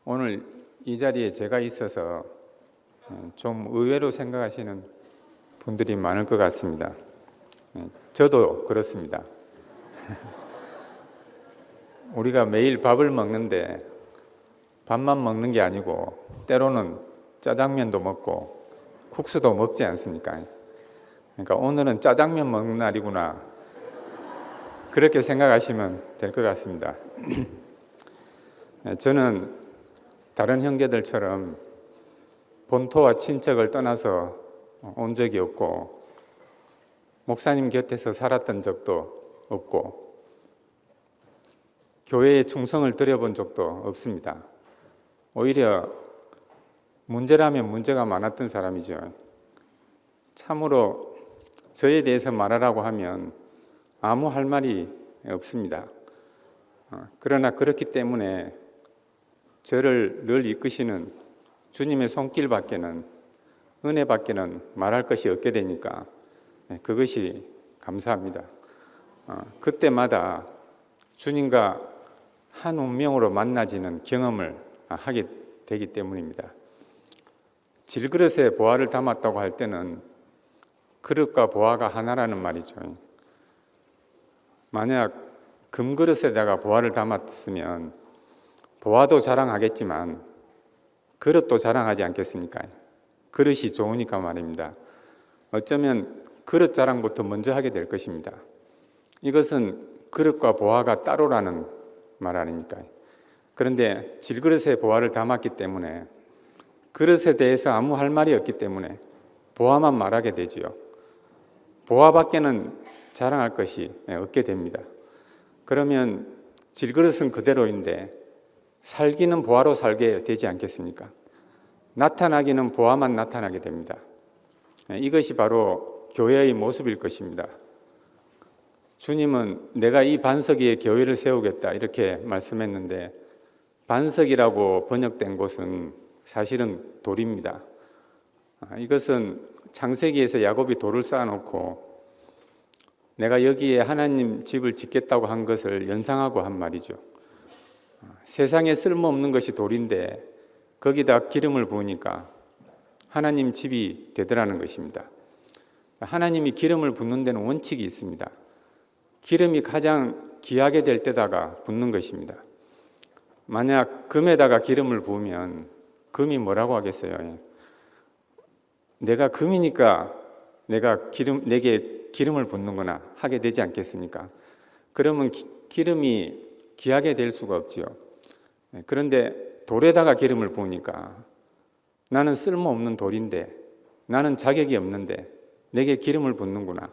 오늘 이 자리에 제가 있어서 좀 의외로 생각하시는 분들이 많을 것 같습니다. 저도 그렇습니다. 우리가 매일 밥을 먹는데 밥만 먹는 게 아니고 때로는 짜장면도 먹고 국수도 먹지 않습니까? 그러니까 오늘은 짜장면 먹는 날이구나, 그렇게 생각하시면 될 것 같습니다. 저는 다른 형제들처럼 본토와 친척을 떠나서 온 적이 없고 목사님 곁에서 살았던 적도 없고 교회에 충성을 들여본 적도 없습니다. 오히려 문제라면 문제가 많았던 사람이죠. 참으로 저에 대해서 말하라고 하면 아무 할 말이 없습니다. 그러나 그렇기 때문에 저를 늘 이끄시는 주님의 손길밖에는, 은혜밖에는 말할 것이 없게 되니까 그것이 감사합니다. 그때마다 주님과 한 운명으로 만나지는 경험을 하게 되기 때문입니다. 질그릇에 보화를 담았다고 할 때는 그릇과 보화가 하나라는 말이죠. 만약 금그릇에다가 보화를 담았으면 보화도 자랑하겠지만 그릇도 자랑하지 않겠습니까? 그릇이 좋으니까 말입니다. 어쩌면 그릇 자랑부터 먼저 하게 될 것입니다. 이것은 그릇과 보화가 따로라는 말 아닙니까? 그런데 질그릇에 보화를 담았기 때문에 그릇에 대해서 아무 할 말이 없기 때문에 보화만 말하게 되지요. 보화밖에는 자랑할 것이 없게 됩니다. 그러면 질그릇은 그대로인데 살기는 보화로 살게 되지 않겠습니까? 나타나기는 보화만 나타나게 됩니다. 이것이 바로 교회의 모습일 것입니다. 주님은 내가 이 반석 위에 교회를 세우겠다 이렇게 말씀했는데 반석이라고 번역된 곳은 사실은 돌입니다. 이것은 창세기에서 야곱이 돌을 쌓아놓고 내가 여기에 하나님 집을 짓겠다고 한 것을 연상하고 한 말이죠. 세상에 쓸모없는 것이 돌인데 거기다 기름을 부으니까 하나님 집이 되더라는 것입니다. 하나님이 기름을 붓는 데는 원칙이 있습니다. 기름이 가장 귀하게 될 때다가 붓는 것입니다. 만약 금에다가 기름을 부으면 금이 뭐라고 하겠어요? 내가 금이니까 내게 기름을 붓는구나 하게 되지 않겠습니까? 그러면 기름이 귀하게 될 수가 없지요. 그런데 돌에다가 기름을 부으니까 나는 쓸모없는 돌인데, 나는 자격이 없는데 내게 기름을 붓는구나.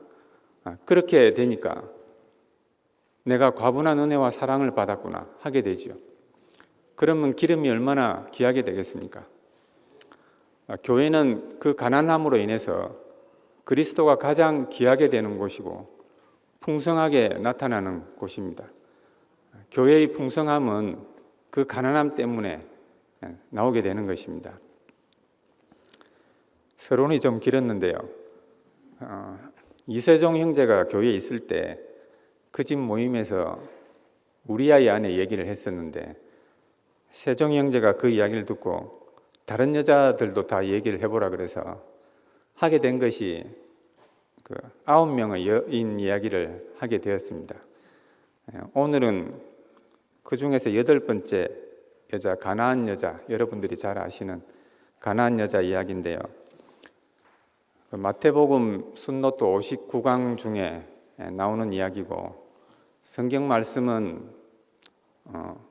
그렇게 되니까 내가 과분한 은혜와 사랑을 받았구나 하게 되지요. 그러면 기름이 얼마나 귀하게 되겠습니까? 교회는 그 가난함으로 인해서 그리스도가 가장 귀하게 되는 곳이고 풍성하게 나타나는 곳입니다. 교회의 풍성함은 그 가난함 때문에 나오게 되는 것입니다. 서론이 좀 길었는데요. 이세종 형제가 교회에 있을 때 그 집 모임에서 우리 아이 안에 얘기를 했었는데 세종 형제가 그 이야기를 듣고 다른 여자들도 다 얘기를 해보라 그래서 하게 된 것이 9명의 여인 이야기를 하게 되었습니다. 오늘은 그 중에서 8번째 여자, 가나안 여자, 여러분들이 잘 아시는 가나안 여자 이야기인데요. 마태복음 순노트 59강 중에 나오는 이야기고 성경 말씀은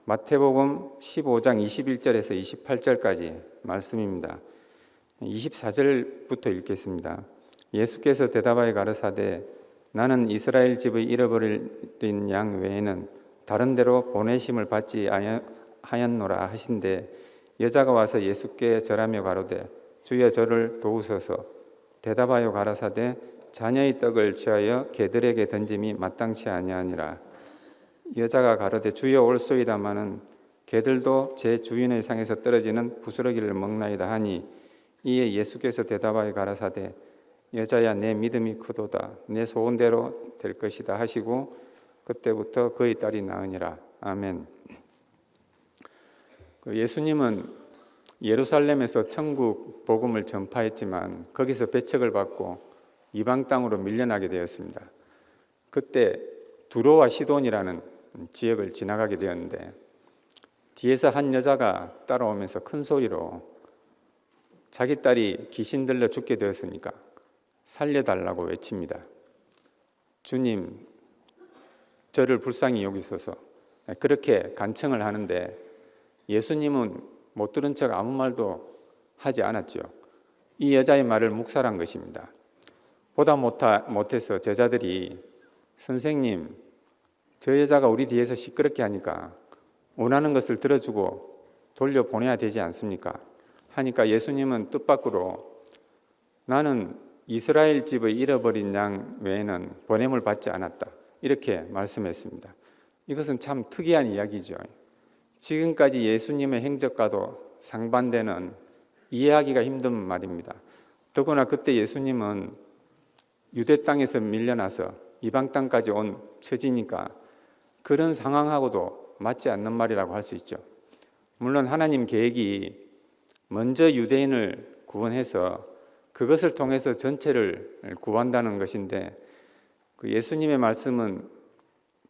마태복음 15장 21절에서 28절까지 말씀입니다. 24절부터 읽겠습니다. 예수께서 대답하여 가르사대 나는 이스라엘 집의 잃어버린 양 외에는 다른 데로 보내심을 받지 하였노라 하신대 여자가 와서 예수께 절하며 가로되 주여 저를 도우소서. 대답하여 가라사대 자녀의 떡을 취하여 개들에게 던짐이 마땅치 아니하니라. 여자가 가로되 주여 올소이다마는 개들도 제 주인의 상에서 떨어지는 부스러기를 먹나이다 하니 이에 예수께서 대답하여 가라사대 여자야 내 믿음이 크도다 내 소원대로 될 것이다 하시고 그때부터 그의 딸이 나으니라. 아멘. 예수님은 예루살렘에서 천국 복음을 전파했지만 거기서 배척을 받고 이방 땅으로 밀려나게 되었습니다. 그때 두로와 시돈이라는 지역을 지나가게 되었는데 뒤에서 한 여자가 따라오면서 큰 소리로 자기 딸이 귀신 들려 죽게 되었으니까 살려달라고 외칩니다. 주님, 저를 불쌍히 여기소서. 그렇게 간청을 하는데 예수님은 못 들은 척 아무 말도 하지 않았죠. 이 여자의 말을 묵살한 것입니다. 보다 못해서 제자들이 선생님, 저 여자가 우리 뒤에서 시끄럽게 하니까 원하는 것을 들어주고 돌려보내야 되지 않습니까? 하니까 예수님은 뜻밖으로 나는 이스라엘 집의 잃어버린 양 외에는 보냄을 받지 않았다. 이렇게 말씀했습니다. 이것은 참 특이한 이야기죠. 지금까지 예수님의 행적과도 상반되는 이해하기가 힘든 말입니다. 더구나 그때 예수님은 유대 땅에서 밀려나서 이방 땅까지 온 처지니까 그런 상황하고도 맞지 않는 말이라고 할 수 있죠. 물론 하나님 계획이 먼저 유대인을 구원해서 그것을 통해서 전체를 구한다는 것인데 그 예수님의 말씀은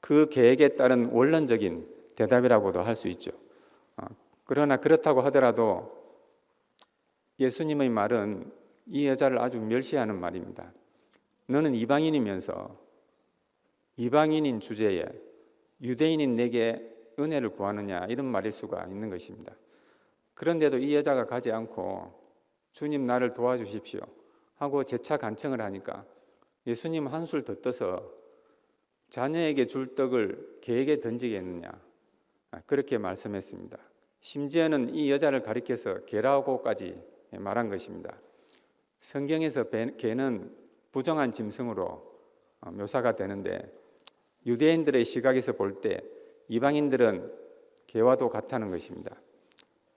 그 계획에 따른 원론적인 대답이라고도 할 수 있죠. 그러나 그렇다고 하더라도 예수님의 말은 이 여자를 아주 멸시하는 말입니다. 너는 이방인이면서 이방인인 주제에 유대인인 내게 은혜를 구하느냐 이런 말일 수가 있는 것입니다. 그런데도 이 여자가 가지 않고 주님 나를 도와주십시오 하고 재차 간청을 하니까 예수님 한술 더 떠서 자녀에게 줄 떡을 개에게 던지겠느냐 그렇게 말씀했습니다. 심지어는 이 여자를 가리켜서 개라고까지 말한 것입니다. 성경에서 개는 부정한 짐승으로 묘사가 되는데 유대인들의 시각에서 볼 때 이방인들은 개와도 같다는 것입니다.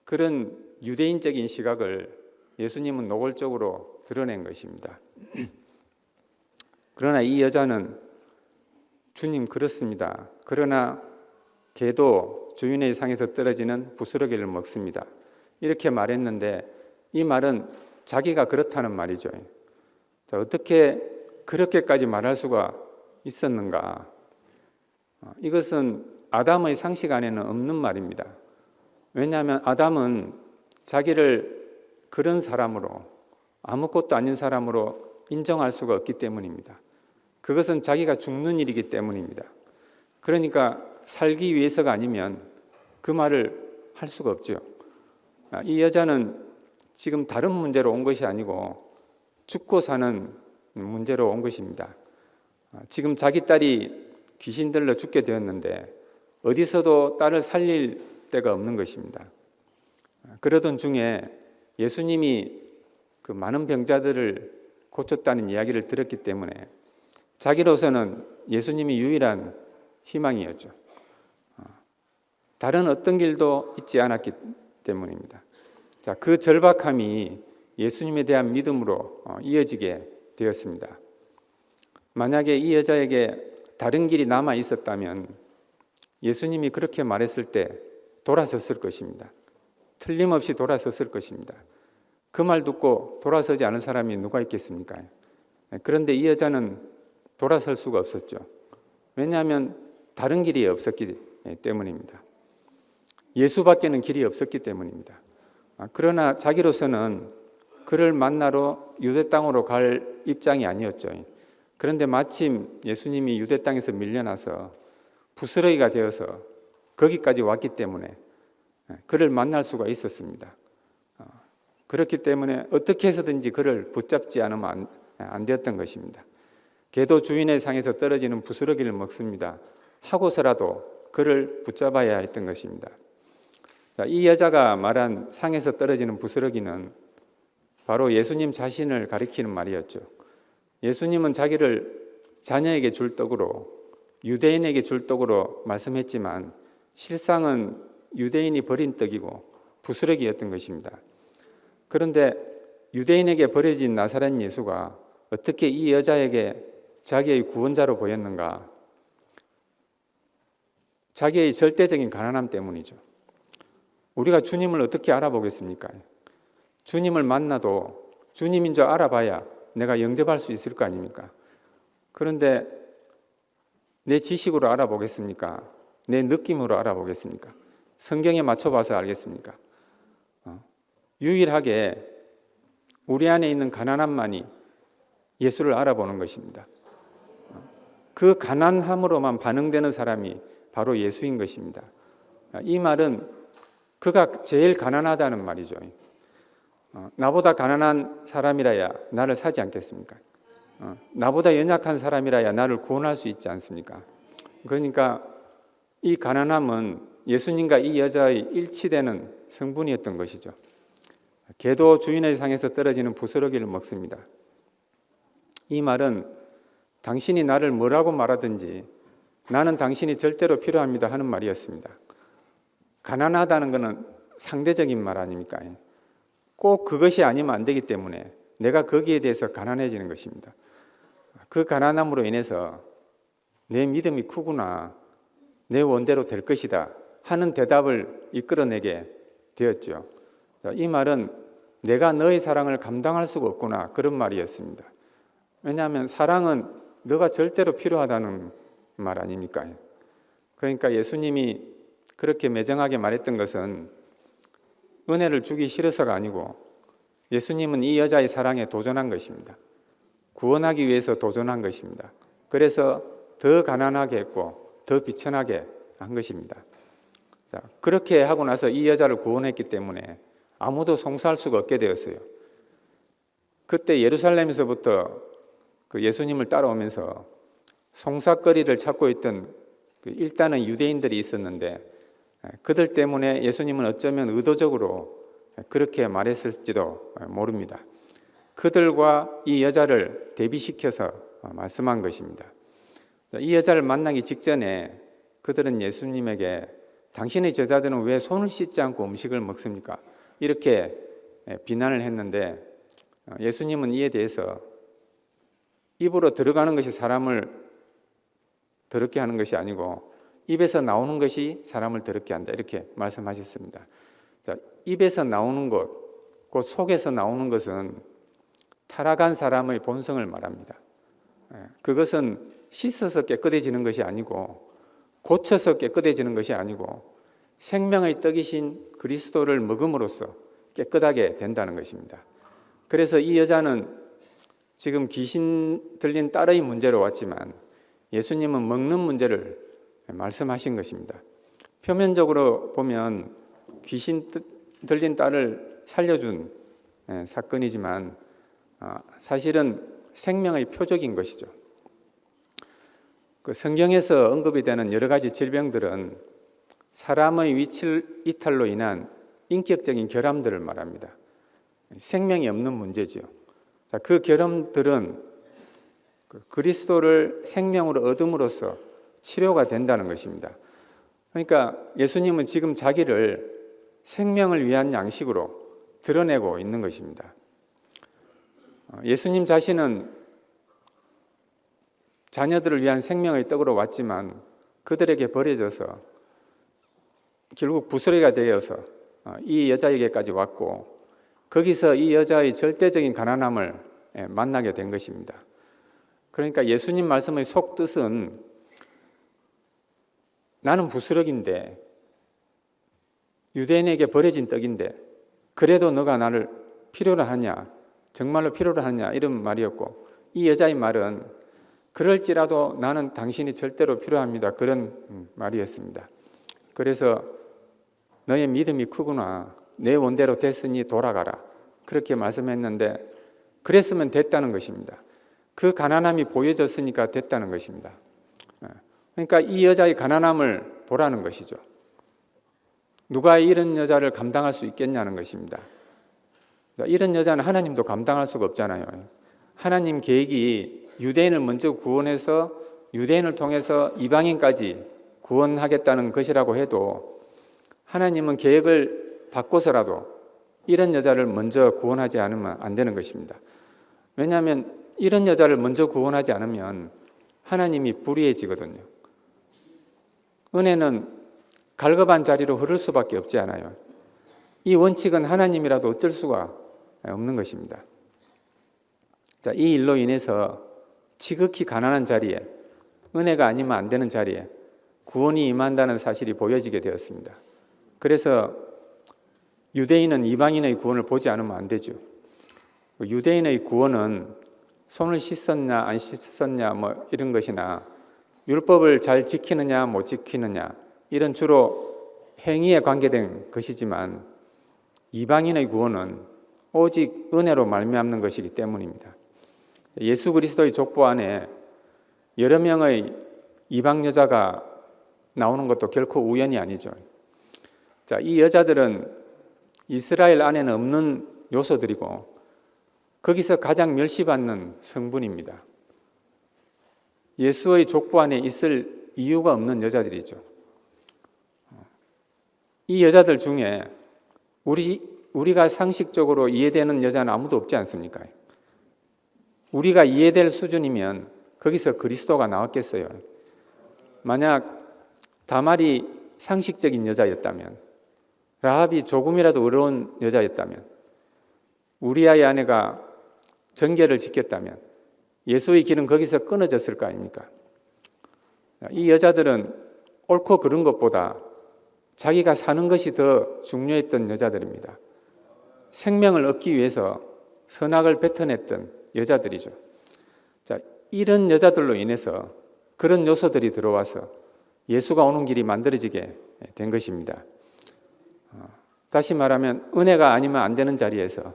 그런 유대인적인 시각을 예수님은 노골적으로 드러낸 것입니다. 그러나 이 여자는 주님 그렇습니다. 그러나 개도 주인의 상에서 떨어지는 부스러기를 먹습니다. 이렇게 말했는데 이 말은 자기가 그렇다는 말이죠. 자, 어떻게 그렇게까지 말할 수가 있었는가? 이것은 아담의 상식 안에는 없는 말입니다. 왜냐하면 아담은 자기를 그런 사람으로 아무것도 아닌 사람으로 인정할 수가 없기 때문입니다. 그것은 자기가 죽는 일이기 때문입니다. 그러니까 살기 위해서가 아니면 그 말을 할 수가 없죠. 이 여자는 지금 다른 문제로 온 것이 아니고 죽고 사는 문제로 온 것입니다. 지금 자기 딸이 귀신 들려 죽게 되었는데 어디서도 딸을 살릴 데가 없는 것입니다. 그러던 중에 예수님이 그 많은 병자들을 고쳤다는 이야기를 들었기 때문에 자기로서는 예수님이 유일한 희망이었죠. 다른 어떤 길도 있지 않았기 때문입니다. 자, 그 절박함이 예수님에 대한 믿음으로 이어지게 되었습니다. 만약에 이 여자에게 다른 길이 남아 있었다면 예수님이 그렇게 말했을 때 돌아섰을 것입니다. 틀림없이 돌아섰을 것입니다. 그 말 듣고 돌아서지 않은 사람이 누가 있겠습니까? 그런데 이 여자는 돌아설 수가 없었죠. 왜냐하면 다른 길이 없었기 때문입니다. 예수밖에는 길이 없었기 때문입니다. 그러나 자기로서는 그를 만나러 유대 땅으로 갈 입장이 아니었죠. 그런데 마침 예수님이 유대 땅에서 밀려나서 부스러기가 되어서 거기까지 왔기 때문에 그를 만날 수가 있었습니다. 그렇기 때문에 어떻게 해서든지 그를 붙잡지 않으면 안 되었던 것입니다. 개도 주인의 상에서 떨어지는 부스러기를 먹습니다 하고서라도 그를 붙잡아야 했던 것입니다. 이 여자가 말한 상에서 떨어지는 부스러기는 바로 예수님 자신을 가리키는 말이었죠. 예수님은 자기를 자녀에게 줄 떡으로 유대인에게 줄 떡으로 말씀했지만 실상은 유대인이 버린 떡이고 부스러기였던 것입니다. 그런데 유대인에게 버려진 나사렛 예수가 어떻게 이 여자에게 자기의 구원자로 보였는가? 자기의 절대적인 가난함 때문이죠. 우리가 주님을 어떻게 알아보겠습니까? 주님을 만나도 주님인 줄 알아봐야 내가 영접할 수 있을 거 아닙니까? 그런데 내 지식으로 알아보겠습니까? 내 느낌으로 알아보겠습니까? 성경에 맞춰봐서 알겠습니까? 유일하게 우리 안에 있는 가난함만이 예수를 알아보는 것입니다. 그 가난함으로만 반응되는 사람이 바로 예수인 것입니다. 이 말은 그가 제일 가난하다는 말이죠. 나보다 가난한 사람이라야 나를 사지 않겠습니까? 나보다 연약한 사람이라야 나를 구원할 수 있지 않습니까? 그러니까 이 가난함은 예수님과 이 여자의 일치되는 성분이었던 것이죠. 개도 주인의 상에서 떨어지는 부스러기를 먹습니다. 이 말은 당신이 나를 뭐라고 말하든지 나는 당신이 절대로 필요합니다 하는 말이었습니다. 가난하다는 것은 상대적인 말 아닙니까? 꼭 그것이 아니면 안 되기 때문에 내가 거기에 대해서 가난해지는 것입니다. 그 가난함으로 인해서 내 믿음이 크구나, 내 원대로 될 것이다 하는 대답을 이끌어내게 되었죠. 이 말은 내가 너의 사랑을 감당할 수가 없구나 그런 말이었습니다. 왜냐하면 사랑은 너가 절대로 필요하다는 말 아닙니까? 그러니까 예수님이 그렇게 매정하게 말했던 것은 은혜를 주기 싫어서가 아니고 예수님은 이 여자의 사랑에 도전한 것입니다. 구원하기 위해서 도전한 것입니다. 그래서 더 가난하게 했고 더 비천하게 한 것입니다. 자, 그렇게 하고 나서 이 여자를 구원했기 때문에 아무도 송사할 수가 없게 되었어요. 그때 예루살렘에서부터 그 예수님을 따라오면서 송사거리를 찾고 있던 일단은 유대인들이 있었는데 그들 때문에 예수님은 어쩌면 의도적으로 그렇게 말했을지도 모릅니다. 그들과 이 여자를 대비시켜서 말씀한 것입니다. 이 여자를 만나기 직전에 그들은 예수님에게 당신의 제자들은 왜 손을 씻지 않고 음식을 먹습니까? 이렇게 비난을 했는데 예수님은 이에 대해서 입으로 들어가는 것이 사람을 더럽게 하는 것이 아니고 입에서 나오는 것이 사람을 더럽게 한다 이렇게 말씀하셨습니다. 자, 입에서 나오는 것, 그 속에서 나오는 것은 타락한 사람의 본성을 말합니다. 그것은 씻어서 깨끗해지는 것이 아니고 고쳐서 깨끗해지는 것이 아니고 생명의 떡이신 그리스도를 먹음으로써 깨끗하게 된다는 것입니다. 그래서 이 여자는 지금 귀신 들린 딸의 문제로 왔지만 예수님은 먹는 문제를 말씀하신 것입니다. 표면적으로 보면 귀신 들린 딸을 살려준 사건이지만 사실은 생명의 표적인 것이죠. 그 성경에서 언급이 되는 여러 가지 질병들은 사람의 위칠 이탈로 인한 인격적인 결함들을 말합니다. 생명이 없는 문제죠. 그 결함들은 그리스도를 생명으로 얻음으로써 치료가 된다는 것입니다. 그러니까 예수님은 지금 자기를 생명을 위한 양식으로 드러내고 있는 것입니다. 예수님 자신은 자녀들을 위한 생명의 떡으로 왔지만 그들에게 버려져서 결국 부스러기가 되어서 이 여자에게까지 왔고 거기서 이 여자의 절대적인 가난함을 만나게 된 것입니다. 그러니까 예수님 말씀의 속뜻은 나는 부스러기인데 유대인에게 버려진 떡인데 그래도 너가 나를 필요로 하냐, 정말로 필요로 하냐 이런 말이었고 이 여자의 말은 그럴지라도 나는 당신이 절대로 필요합니다 그런 말이었습니다. 그래서 너의 믿음이 크구나, 내 원대로 됐으니 돌아가라 그렇게 말씀했는데 그랬으면 됐다는 것입니다. 그 가난함이 보여졌으니까 됐다는 것입니다. 그러니까 이 여자의 가난함을 보라는 것이죠. 누가 이런 여자를 감당할 수 있겠냐는 것입니다. 이런 여자는 하나님도 감당할 수가 없잖아요. 하나님 계획이 유대인을 먼저 구원해서 유대인을 통해서 이방인까지 구원하겠다는 것이라고 해도 하나님은 계획을 바꿔서라도 이런 여자를 먼저 구원하지 않으면 안 되는 것입니다. 왜냐하면 이런 여자를 먼저 구원하지 않으면 하나님이 불의해지거든요. 은혜는 갈급한 자리로 흐를 수밖에 없지 않아요. 이 원칙은 하나님이라도 어쩔 수가 없는 것입니다. 자, 이 일로 인해서 지극히 가난한 자리에, 은혜가 아니면 안 되는 자리에 구원이 임한다는 사실이 보여지게 되었습니다. 그래서 유대인은 이방인의 구원을 보지 않으면 안 되죠. 유대인의 구원은 손을 씻었냐 안 씻었냐 뭐 이런 것이나 율법을 잘 지키느냐 못 지키느냐 이런 주로 행위에 관계된 것이지만, 이방인의 구원은 오직 은혜로 말미암는 것이기 때문입니다. 예수 그리스도의 족보 안에 여러 명의 이방 여자가 나오는 것도 결코 우연이 아니죠. 자, 이 여자들은 이스라엘 안에는 없는 요소들이고 거기서 가장 멸시받는 성분입니다. 예수의 족보 안에 있을 이유가 없는 여자들이죠. 이 여자들 중에 우리가 상식적으로 이해되는 여자는 아무도 없지 않습니까? 우리가 이해될 수준이면 거기서 그리스도가 나왔겠어요. 만약 다말이 상식적인 여자였다면, 라합이 조금이라도 의로운 여자였다면, 우리아의 아내가 정계를 지켰다면 예수의 길은 거기서 끊어졌을 거 아닙니까? 이 여자들은 옳고 그른 것보다 자기가 사는 것이 더 중요했던 여자들입니다. 생명을 얻기 위해서 선악을 뱉어냈던 여자들이죠. 자, 이런 여자들로 인해서 그런 요소들이 들어와서 예수가 오는 길이 만들어지게 된 것입니다. 다시 말하면 은혜가 아니면 안 되는 자리에서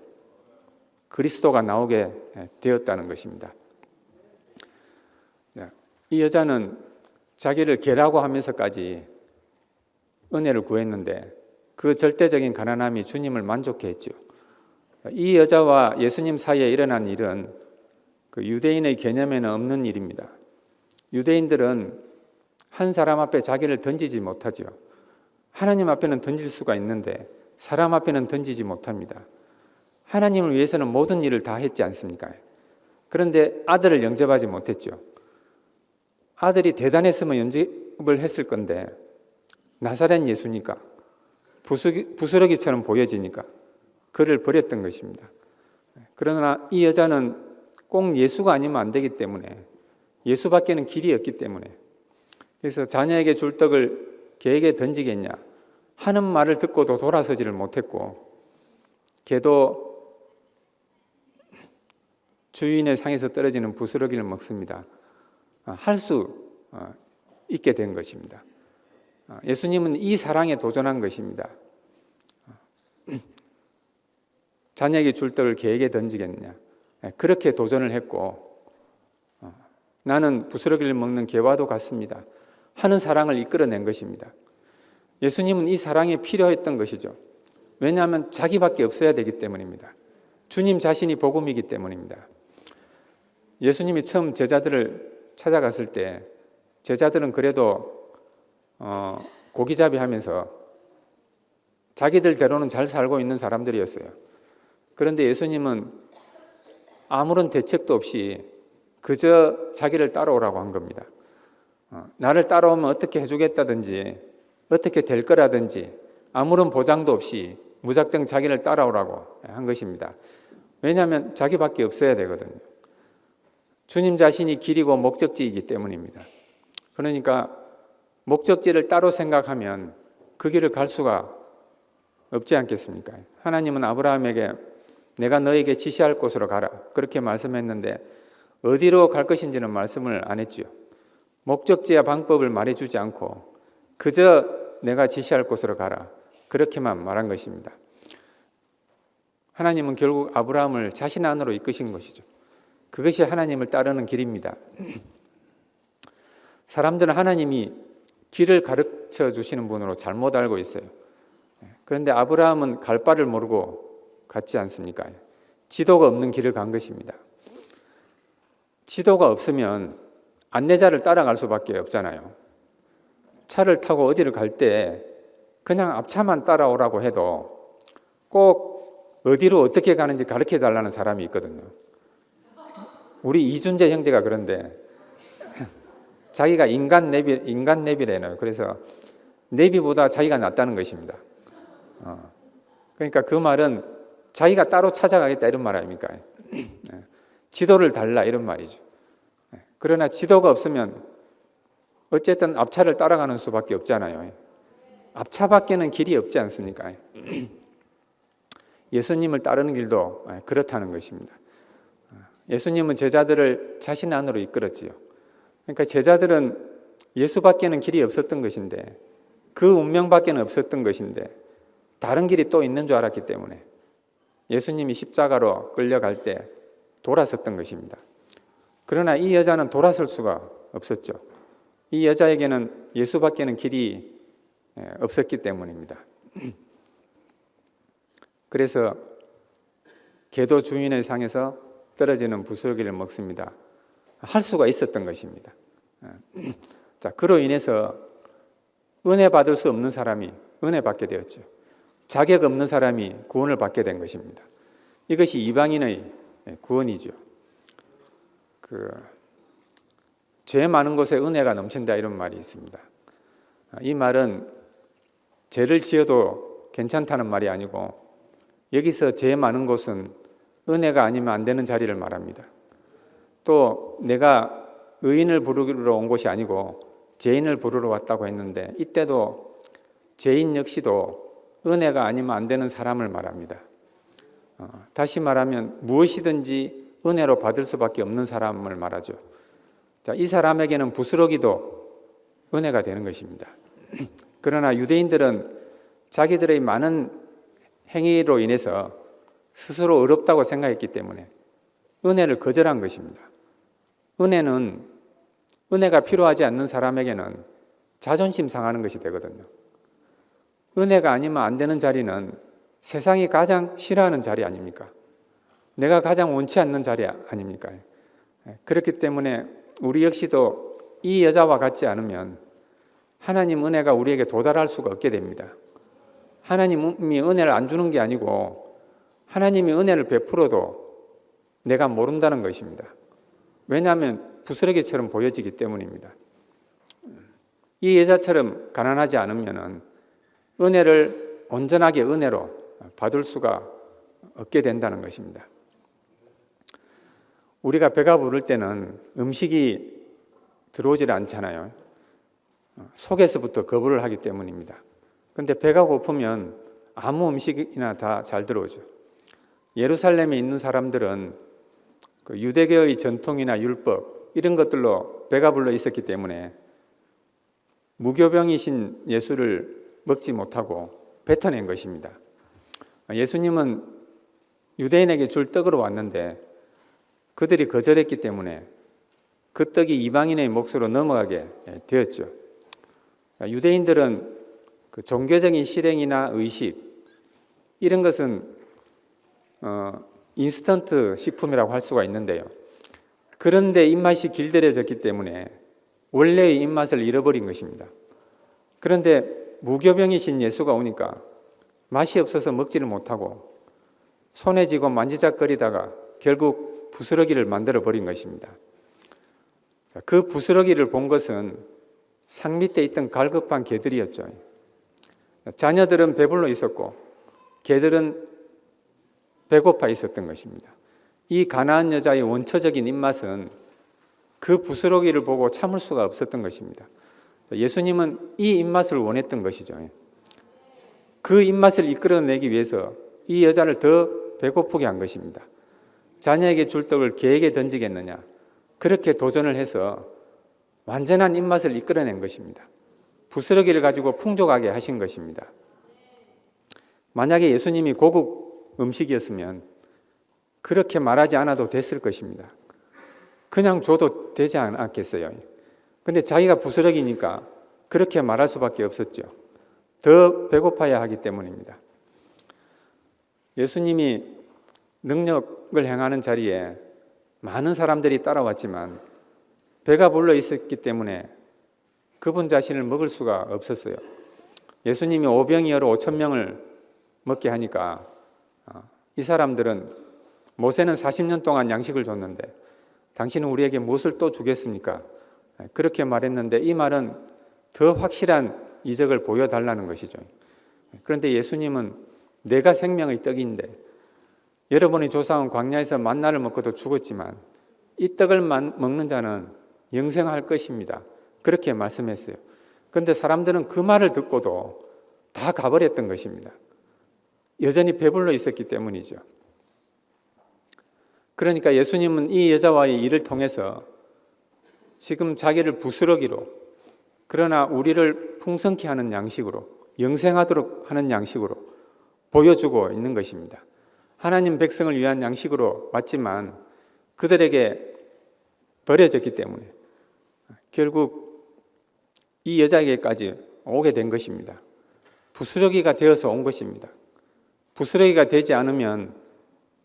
그리스도가 나오게 되었다는 것입니다. 이 여자는 자기를 개라고 하면서까지 은혜를 구했는데 그 절대적인 가난함이 주님을 만족해 했죠. 이 여자와 예수님 사이에 일어난 일은 그 유대인의 개념에는 없는 일입니다. 유대인들은 한 사람 앞에 자기를 던지지 못하죠. 하나님 앞에는 던질 수가 있는데 사람 앞에는 던지지 못합니다. 하나님을 위해서는 모든 일을 다 했지 않습니까? 그런데 아들을 영접하지 못했죠. 아들이 대단했으면 영접을 했을 건데 나사렛 예수니까 부스러기처럼 보여지니까 그를 버렸던 것입니다. 그러나 이 여자는 꼭 예수가 아니면 안 되기 때문에, 예수밖에는 길이 없기 때문에, 그래서 자녀에게 줄 떡을 개에게 던지겠냐 하는 말을 듣고도 돌아서지를 못했고, 개도 주인의 상에서 떨어지는 부스러기를 먹습니다. 할 수 있게 된 것입니다. 예수님은 이 사랑에 도전한 것입니다. 자녀에게 줄 떡을 개에게 던지겠느냐, 그렇게 도전을 했고, 나는 부스러기를 먹는 개와도 같습니다 하는 사랑을 이끌어낸 것입니다. 예수님은 이 사랑이 필요했던 것이죠. 왜냐하면 자기밖에 없어야 되기 때문입니다. 주님 자신이 복음이기 때문입니다. 예수님이 처음 제자들을 찾아갔을 때 제자들은 그래도 고기잡이 하면서 자기들대로는 잘 살고 있는 사람들이었어요. 그런데 예수님은 아무런 대책도 없이 그저 자기를 따라오라고 한 겁니다. 나를 따라오면 어떻게 해주겠다든지 어떻게 될 거라든지 아무런 보장도 없이 무작정 자기를 따라오라고 한 것입니다. 왜냐하면 자기밖에 없어야 되거든요. 주님 자신이 길이고 목적지이기 때문입니다. 그러니까 목적지를 따로 생각하면 그 길을 갈 수가 없지 않겠습니까? 하나님은 아브라함에게 내가 너에게 지시할 곳으로 가라 그렇게 말씀했는데 어디로 갈 것인지는 말씀을 안 했죠. 목적지와 방법을 말해주지 않고 그저 내가 지시할 곳으로 가라 그렇게만 말한 것입니다. 하나님은 결국 아브라함을 자신 안으로 이끄신 것이죠. 그것이 하나님을 따르는 길입니다. 사람들은 하나님이 길을 가르쳐 주시는 분으로 잘못 알고 있어요. 그런데 아브라함은 갈 바를 모르고 갔지 않습니까? 지도가 없는 길을 간 것입니다. 지도가 없으면 안내자를 따라갈 수밖에 없잖아요. 차를 타고 어디를 갈 때 그냥 앞차만 따라오라고 해도 꼭 어디로 어떻게 가는지 가르쳐 달라는 사람이 있거든요. 우리 이준재 형제가 그런데 자기가 인간 내비래요. 그래서 내비보다 자기가 낫다는 것입니다. 그러니까 그 말은 자기가 따로 찾아가겠다 이런 말 아닙니까? 지도를 달라 이런 말이죠. 그러나 지도가 없으면 어쨌든 앞차를 따라가는 수밖에 없잖아요. 앞차밖에는 길이 없지 않습니까? 예수님을 따르는 길도 그렇다는 것입니다. 예수님은 제자들을 자신 안으로 이끌었지요. 그러니까 제자들은 예수밖에는 길이 없었던 것인데, 그 운명밖에는 없었던 것인데 다른 길이 또 있는 줄 알았기 때문에 예수님이 십자가로 끌려갈 때 돌아섰던 것입니다. 그러나 이 여자는 돌아설 수가 없었죠. 이 여자에게는 예수밖에는 길이 없었기 때문입니다. 그래서 계도 주인의 상에서 떨어지는 부스러기를 먹습니다. 할 수가 있었던 것입니다. 자, 그로 인해서 은혜 받을 수 없는 사람이 은혜 받게 되었죠. 자격 없는 사람이 구원을 받게 된 것입니다. 이것이 이방인의 구원이죠. 죄 많은 곳에 은혜가 넘친다 이런 말이 있습니다. 이 말은 죄를 지어도 괜찮다는 말이 아니고, 여기서 죄 많은 곳은 은혜가 아니면 안 되는 자리를 말합니다. 또 내가 의인을 부르러 온 곳이 아니고 죄인을 부르러 왔다고 했는데, 이때도 죄인 역시도 은혜가 아니면 안 되는 사람을 말합니다. 다시 말하면 무엇이든지 은혜로 받을 수밖에 없는 사람을 말하죠. 자, 이 사람에게는 부스러기도 은혜가 되는 것입니다. 그러나 유대인들은 자기들의 많은 행위로 인해서 스스로 어렵다고 생각했기 때문에 은혜를 거절한 것입니다. 은혜가 필요하지 않는 사람에게는 자존심 상하는 것이 되거든요. 은혜가 아니면 안 되는 자리는 세상이 가장 싫어하는 자리 아닙니까? 내가 가장 원치 않는 자리 아닙니까? 그렇기 때문에 우리 역시도 이 여자와 같지 않으면 하나님 은혜가 우리에게 도달할 수가 없게 됩니다. 하나님이 은혜를 안 주는 게 아니고 하나님이 은혜를 베풀어도 내가 모른다는 것입니다. 왜냐하면 부스러기처럼 보여지기 때문입니다. 이 여자처럼 가난하지 않으면 은혜를 온전하게 은혜로 받을 수가 없게 된다는 것입니다. 우리가 배가 부를 때는 음식이 들어오질 않잖아요. 속에서부터 거부를 하기 때문입니다. 그런데 배가 고프면 아무 음식이나 다 잘 들어오죠. 예루살렘에 있는 사람들은 유대교의 전통이나 율법 이런 것들로 배가 불러 있었기 때문에 무교병이신 예수를 먹지 못하고 뱉어낸 것입니다. 예수님은 유대인에게 줄 떡으로 왔는데 그들이 거절했기 때문에 그 떡이 이방인의 몫으로 넘어가게 되었죠. 유대인들은 종교적인 실행이나 의식 이런 것은 인스턴트 식품이라고 할 수가 있는데요. 그런데 입맛이 길들여졌기 때문에 원래의 입맛을 잃어버린 것입니다. 그런데 무교병이신 예수가 오니까 맛이 없어서 먹지를 못하고 손에 쥐고 만지작거리다가 결국 부스러기를 만들어 버린 것입니다. 그 부스러기를 본 것은 상 밑에 있던 갈급한 개들이었죠. 자녀들은 배불러 있었고 개들은 배고파 있었던 것입니다. 이 가나안 여자의 원초적인 입맛은 그 부스러기를 보고 참을 수가 없었던 것입니다. 예수님은 이 입맛을 원했던 것이죠. 그 입맛을 이끌어내기 위해서 이 여자를 더 배고프게 한 것입니다. 자녀에게 줄 떡을 개에게 던지겠느냐, 그렇게 도전을 해서 완전한 입맛을 이끌어낸 것입니다. 부스러기를 가지고 풍족하게 하신 것입니다. 만약에 예수님이 고급 음식이었으면 그렇게 말하지 않아도 됐을 것입니다. 그냥 줘도 되지 않았겠어요. 근데 자기가 부스러기니까 그렇게 말할 수밖에 없었죠. 더 배고파야 하기 때문입니다. 예수님이 능력을 행하는 자리에 많은 사람들이 따라왔지만 배가 불러 있었기 때문에 그분 자신을 먹을 수가 없었어요. 예수님이 오병이어로 5,000명을 먹게 하니까 이 사람들은 모세는 40년 동안 양식을 줬는데 당신은 우리에게 무엇을 또 주겠습니까? 그렇게 말했는데 이 말은 더 확실한 이적을 보여달라는 것이죠. 그런데 예수님은 내가 생명의 떡인데 여러분의 조상은 광야에서 만나를 먹고도 죽었지만 이 떡을 먹는 자는 영생할 것입니다. 그렇게 말씀했어요. 그런데 사람들은 그 말을 듣고도 다 가버렸던 것입니다. 여전히 배불러 있었기 때문이죠. 그러니까 예수님은 이 여자와의 일을 통해서 지금 자기를 부스러기로, 그러나 우리를 풍성케 하는 양식으로, 영생하도록 하는 양식으로 보여주고 있는 것입니다. 하나님 백성을 위한 양식으로 왔지만 그들에게 버려졌기 때문에 결국 이 여자에게까지 오게 된 것입니다. 부스러기가 되어서 온 것입니다. 부스러기가 되지 않으면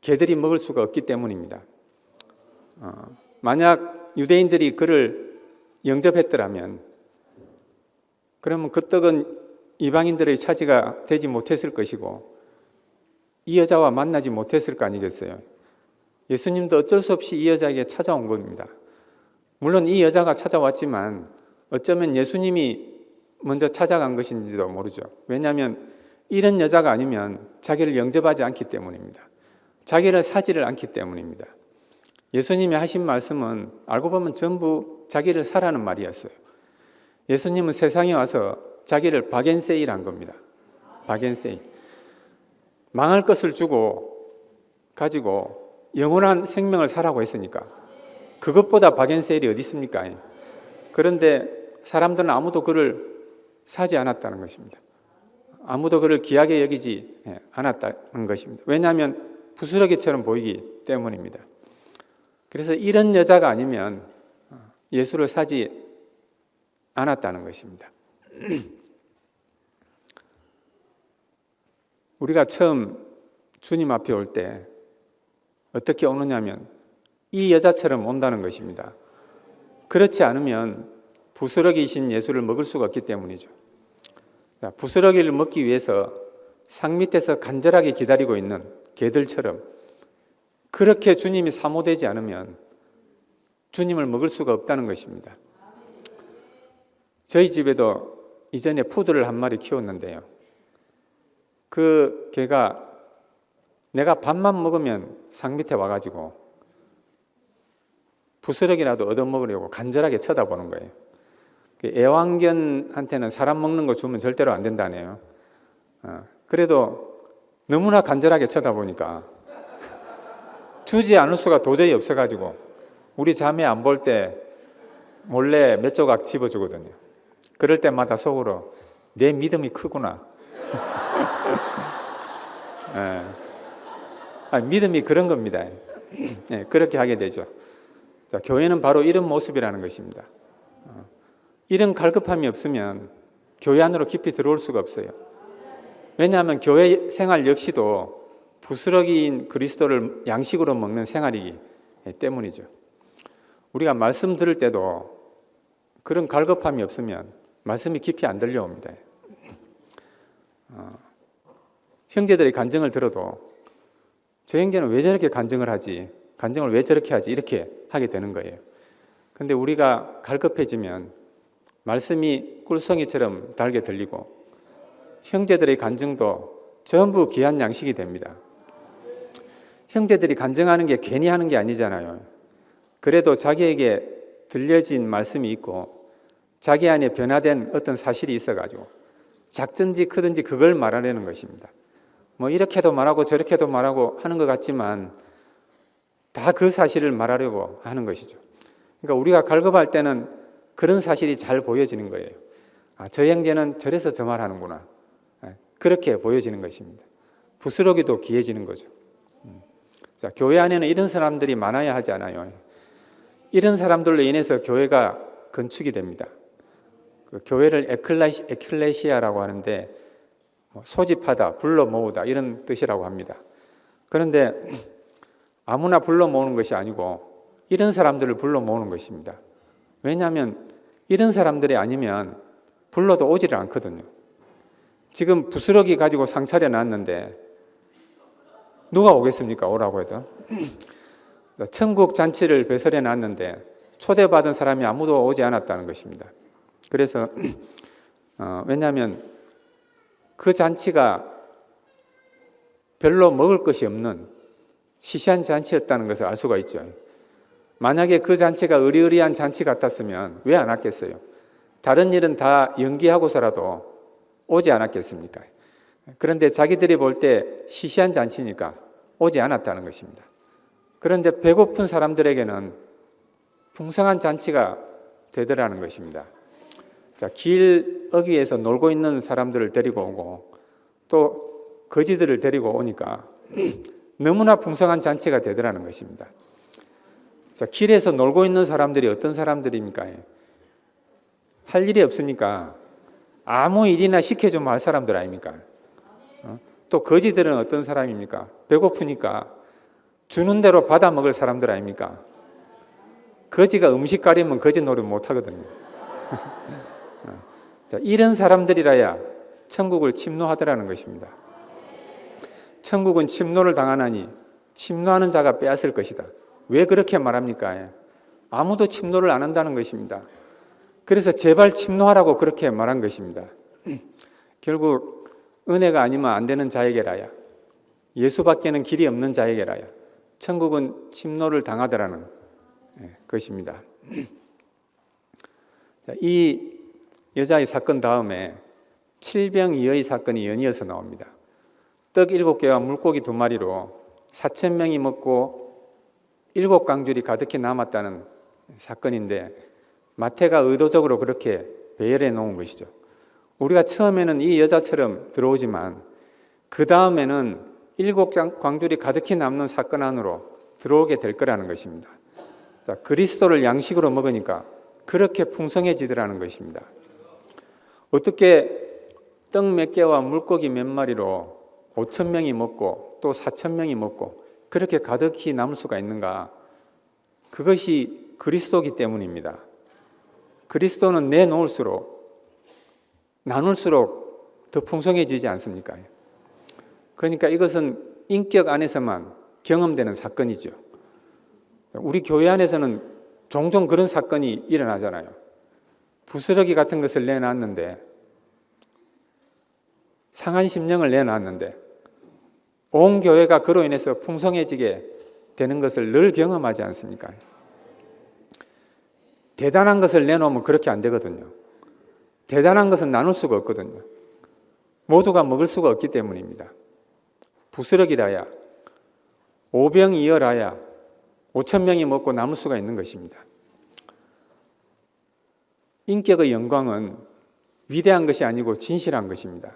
개들이 먹을 수가 없기 때문입니다. 만약 유대인들이 그를 영접했더라면 그러면 그 떡은 이방인들의 차지가 되지 못했을 것이고 이 여자와 만나지 못했을 거 아니겠어요. 예수님도 어쩔 수 없이 이 여자에게 찾아온 겁니다. 물론 이 여자가 찾아왔지만 어쩌면 예수님이 먼저 찾아간 것인지도 모르죠. 왜냐하면 이런 여자가 아니면 자기를 영접하지 않기 때문입니다. 자기를 사지를 않기 때문입니다. 예수님이 하신 말씀은 알고 보면 전부 자기를 사라는 말이었어요. 예수님은 세상에 와서 자기를 바겐세이란 겁니다. 바겐세이. 망할 것을 가지고 영원한 생명을 사라고 했으니까 그것보다 바겐세일이 어디 있습니까? 그런데 사람들은 아무도 그를 사지 않았다는 것입니다. 아무도 그를 귀하게 여기지 않았다는 것입니다. 왜냐하면 부스러기처럼 보이기 때문입니다. 그래서 이런 여자가 아니면 예수를 사지 않았다는 것입니다. 우리가 처음 주님 앞에 올 때 어떻게 오느냐면 이 여자처럼 온다는 것입니다. 그렇지 않으면 부스러기이신 예수를 먹을 수가 없기 때문이죠. 부스러기를 먹기 위해서 상 밑에서 간절하게 기다리고 있는 개들처럼 그렇게 주님이 사모되지 않으면 주님을 먹을 수가 없다는 것입니다. 저희 집에도 이전에 푸드를 한 마리 키웠는데요. 그 개가 내가 밥만 먹으면 상 밑에 와가지고 부스러기라도 얻어먹으려고 간절하게 쳐다보는 거예요. 애완견한테는 사람 먹는 거 주면 절대로 안 된다네요. 그래도 너무나 간절하게 쳐다보니까 주지 않을 수가 도저히 없어가지고 우리 자매 안 볼 때 몰래 몇 조각 집어주거든요. 그럴 때마다 속으로 내 믿음이 크구나. 믿음이 그런 겁니다. 그렇게 하게 되죠. 자, 교회는 바로 이런 모습이라는 것입니다. 이런 갈급함이 없으면 교회 안으로 깊이 들어올 수가 없어요. 왜냐하면 교회 생활 역시도 부스러기인 그리스도를 양식으로 먹는 생활이기 때문이죠. 우리가 말씀 들을 때도 그런 갈급함이 없으면 말씀이 깊이 안 들려옵니다. 형제들의 간증을 들어도 저 형제는 왜 저렇게 간증을 하지? 간증을 왜 저렇게 하지? 이렇게 하게 되는 거예요. 그런데 우리가 갈급해지면 말씀이 꿀송이처럼 달게 들리고 형제들의 간증도 전부 귀한 양식이 됩니다. 형제들이 간증하는 게 괜히 하는 게 아니잖아요. 그래도 자기에게 들려진 말씀이 있고 자기 안에 변화된 어떤 사실이 있어가지고 작든지 크든지 그걸 말하려는 것입니다. 뭐 이렇게도 말하고 저렇게도 말하고 하는 것 같지만 다 그 사실을 말하려고 하는 것이죠. 그러니까 우리가 갈급할 때는 그런 사실이 잘 보여지는 거예요. 저 형제는 저래서 저 말하는구나. 그렇게 보여지는 것입니다. 부스러기도 귀해지는 거죠. 자, 교회 안에는 이런 사람들이 많아야 하지 않아요. 이런 사람들로 인해서 교회가 건축이 됩니다. 그 교회를 에클레시아라고 하는데 소집하다, 불러 모으다 이런 뜻이라고 합니다. 그런데 아무나 불러 모으는 것이 아니고 이런 사람들을 불러 모으는 것입니다. 왜냐하면 이런 사람들이 아니면 불러도 오지를 않거든요. 지금 부스러기 가지고 상 차려놨는데 누가 오겠습니까? 오라고 해도. 천국 잔치를 배설해 놨는데 초대받은 사람이 아무도 오지 않았다는 것입니다. 그래서 왜냐하면 그 잔치가 별로 먹을 것이 없는 시시한 잔치였다는 것을 알 수가 있죠. 만약에 그 잔치가 의리의리한 잔치 같았으면 왜 안 왔겠어요? 다른 일은 다 연기하고서라도 오지 않았겠습니까? 그런데 자기들이 볼 때 시시한 잔치니까 오지 않았다는 것입니다. 그런데 배고픈 사람들에게는 풍성한 잔치가 되더라는 것입니다. 자, 길 어귀에서 놀고 있는 사람들을 데리고 오고 또 거지들을 데리고 오니까 너무나 풍성한 잔치가 되더라는 것입니다. 자, 길에서 놀고 있는 사람들이 어떤 사람들입니까? 할 일이 없으니까 아무 일이나 시켜주면 할 사람들 아닙니까? 또 거지들은 어떤 사람입니까? 배고프니까 주는 대로 받아 먹을 사람들 아닙니까? 거지가 음식 가리면 거지 노릇 못 하거든요. 자, 이런 사람들이라야 천국을 침노하더라는 것입니다. 천국은 침노를 당하나니 침노하는 자가 빼앗을 것이다. 왜 그렇게 말합니까? 아무도 침노를 안 한다는 것입니다. 그래서 제발 침노하라고 그렇게 말한 것입니다. 결국 은혜가 아니면 안 되는 자에게라야, 예수밖에는 길이 없는 자에게라야 천국은 침노를 당하더라는 것입니다. 이 여자의 사건 다음에 칠병이의 사건이 연이어서 나옵니다. 떡 7개와 물고기 2마리로 4,000명이 먹고 7강줄이 가득히 남았다는 사건인데 마태가 의도적으로 그렇게 배열해 놓은 것이죠. 우리가 처음에는 이 여자처럼 들어오지만 그 다음에는 7광줄이 가득히 남는 사건 안으로 들어오게 될 거라는 것입니다. 자, 그리스도를 양식으로 먹으니까 그렇게 풍성해지더라는 것입니다. 어떻게 떡 몇 개와 물고기 몇 마리로 5,000명이 먹고 또 4,000명이 먹고 그렇게 가득히 남을 수가 있는가? 그것이 그리스도이기 때문입니다. 그리스도는 내놓을수록 나눌수록 더 풍성해지지 않습니까? 그러니까 이것은 인격 안에서만 경험되는 사건이죠. 우리 교회 안에서는 종종 그런 사건이 일어나잖아요. 부스러기 같은 것을 내놨는데, 상한 심령을 내놨는데 온 교회가 그로 인해서 풍성해지게 되는 것을 늘 경험하지 않습니까? 대단한 것을 내놓으면 그렇게 안 되거든요. 대단한 것은 나눌 수가 없거든요. 모두가 먹을 수가 없기 때문입니다. 부스러기라야, 오병이어라야 5,000명이 먹고 남을 수가 있는 것입니다. 인격의 영광은 위대한 것이 아니고 진실한 것입니다.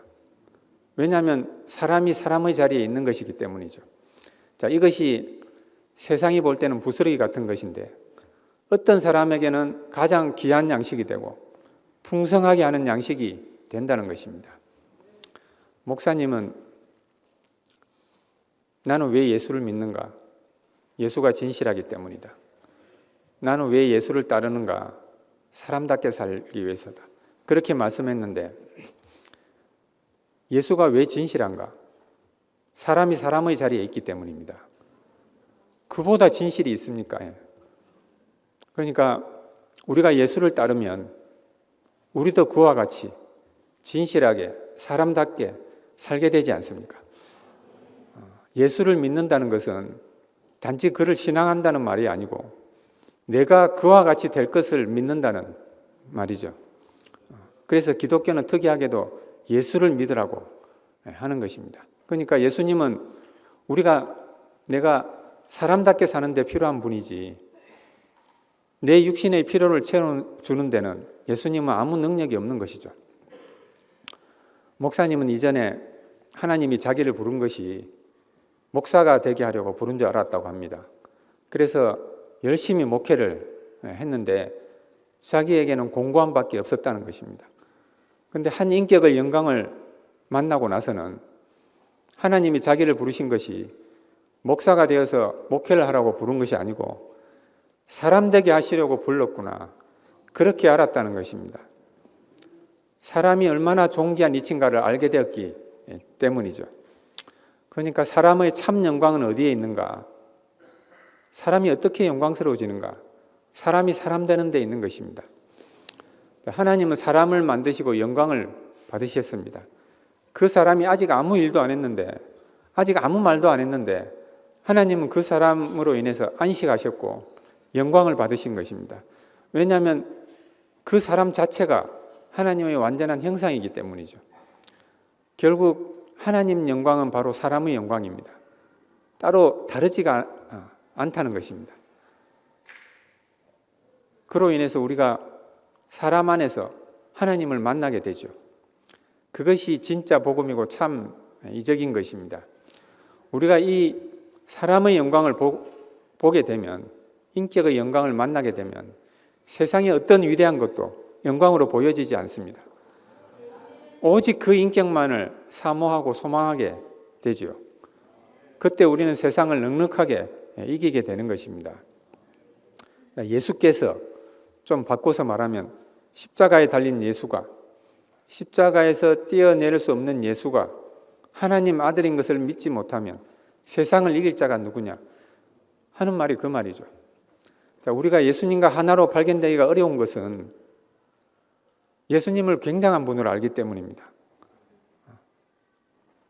왜냐하면 사람이 사람의 자리에 있는 것이기 때문이죠. 자, 이것이 세상이 볼 때는 부스러기 같은 것인데 어떤 사람에게는 가장 귀한 양식이 되고 풍성하게 하는 양식이 된다는 것입니다. 목사님은 나는 왜 예수를 믿는가? 예수가 진실하기 때문이다. 나는 왜 예수를 따르는가? 사람답게 살기 위해서다. 그렇게 말씀했는데 예수가 왜 진실한가? 사람이 사람의 자리에 있기 때문입니다. 그보다 진실이 있습니까? 그러니까 우리가 예수를 따르면 우리도 그와 같이 진실하게 사람답게 살게 되지 않습니까? 예수를 믿는다는 것은 단지 그를 신앙한다는 말이 아니고 내가 그와 같이 될 것을 믿는다는 말이죠. 그래서 기독교는 특이하게도 예수를 믿으라고 하는 것입니다. 그러니까 예수님은 내가 사람답게 사는 데 필요한 분이지 내 육신의 필요를 채워주는 데는 예수님은 아무 능력이 없는 것이죠. 목사님은 이전에 하나님이 자기를 부른 것이 목사가 되게 하려고 부른 줄 알았다고 합니다. 그래서 열심히 목회를 했는데 자기에게는 공고함밖에 없었다는 것입니다. 그런데 한 인격의 영광을 만나고 나서는 하나님이 자기를 부르신 것이 목사가 되어서 목회를 하라고 부른 것이 아니고 사람 되게 하시려고 불렀구나. 그렇게 알았다는 것입니다. 사람이 얼마나 존귀한 이치인가를 알게 되었기 때문이죠. 그러니까 사람의 참 영광은 어디에 있는가? 사람이 어떻게 영광스러워지는가? 사람이 사람 되는 데 있는 것입니다. 하나님은 사람을 만드시고 영광을 받으셨습니다. 그 사람이 아직 아무 일도 안 했는데 아직 아무 말도 안 했는데 하나님은 그 사람으로 인해서 안식하셨고 영광을 받으신 것입니다. 왜냐하면 그 사람 자체가 하나님의 완전한 형상이기 때문이죠. 결국 하나님 영광은 바로 사람의 영광입니다. 따로 다르지가 않다는 것입니다. 그로 인해서 우리가 사람 안에서 하나님을 만나게 되죠. 그것이 진짜 복음이고 참 이적인 것입니다. 우리가 이 사람의 영광을 보게 되면, 인격의 영광을 만나게 되면 세상의 어떤 위대한 것도 영광으로 보여지지 않습니다. 오직 그 인격만을 사모하고 소망하게 되지요. 그때 우리는 세상을 넉넉하게 이기게 되는 것입니다. 예수께서 좀 바꿔서 말하면 십자가에 달린 예수가, 십자가에서 떼어낼 수 없는 예수가 하나님 아들인 것을 믿지 못하면 세상을 이길 자가 누구냐 하는 말이 그 말이죠. 자, 우리가 예수님과 하나로 발견되기가 어려운 것은 예수님을 굉장한 분으로 알기 때문입니다.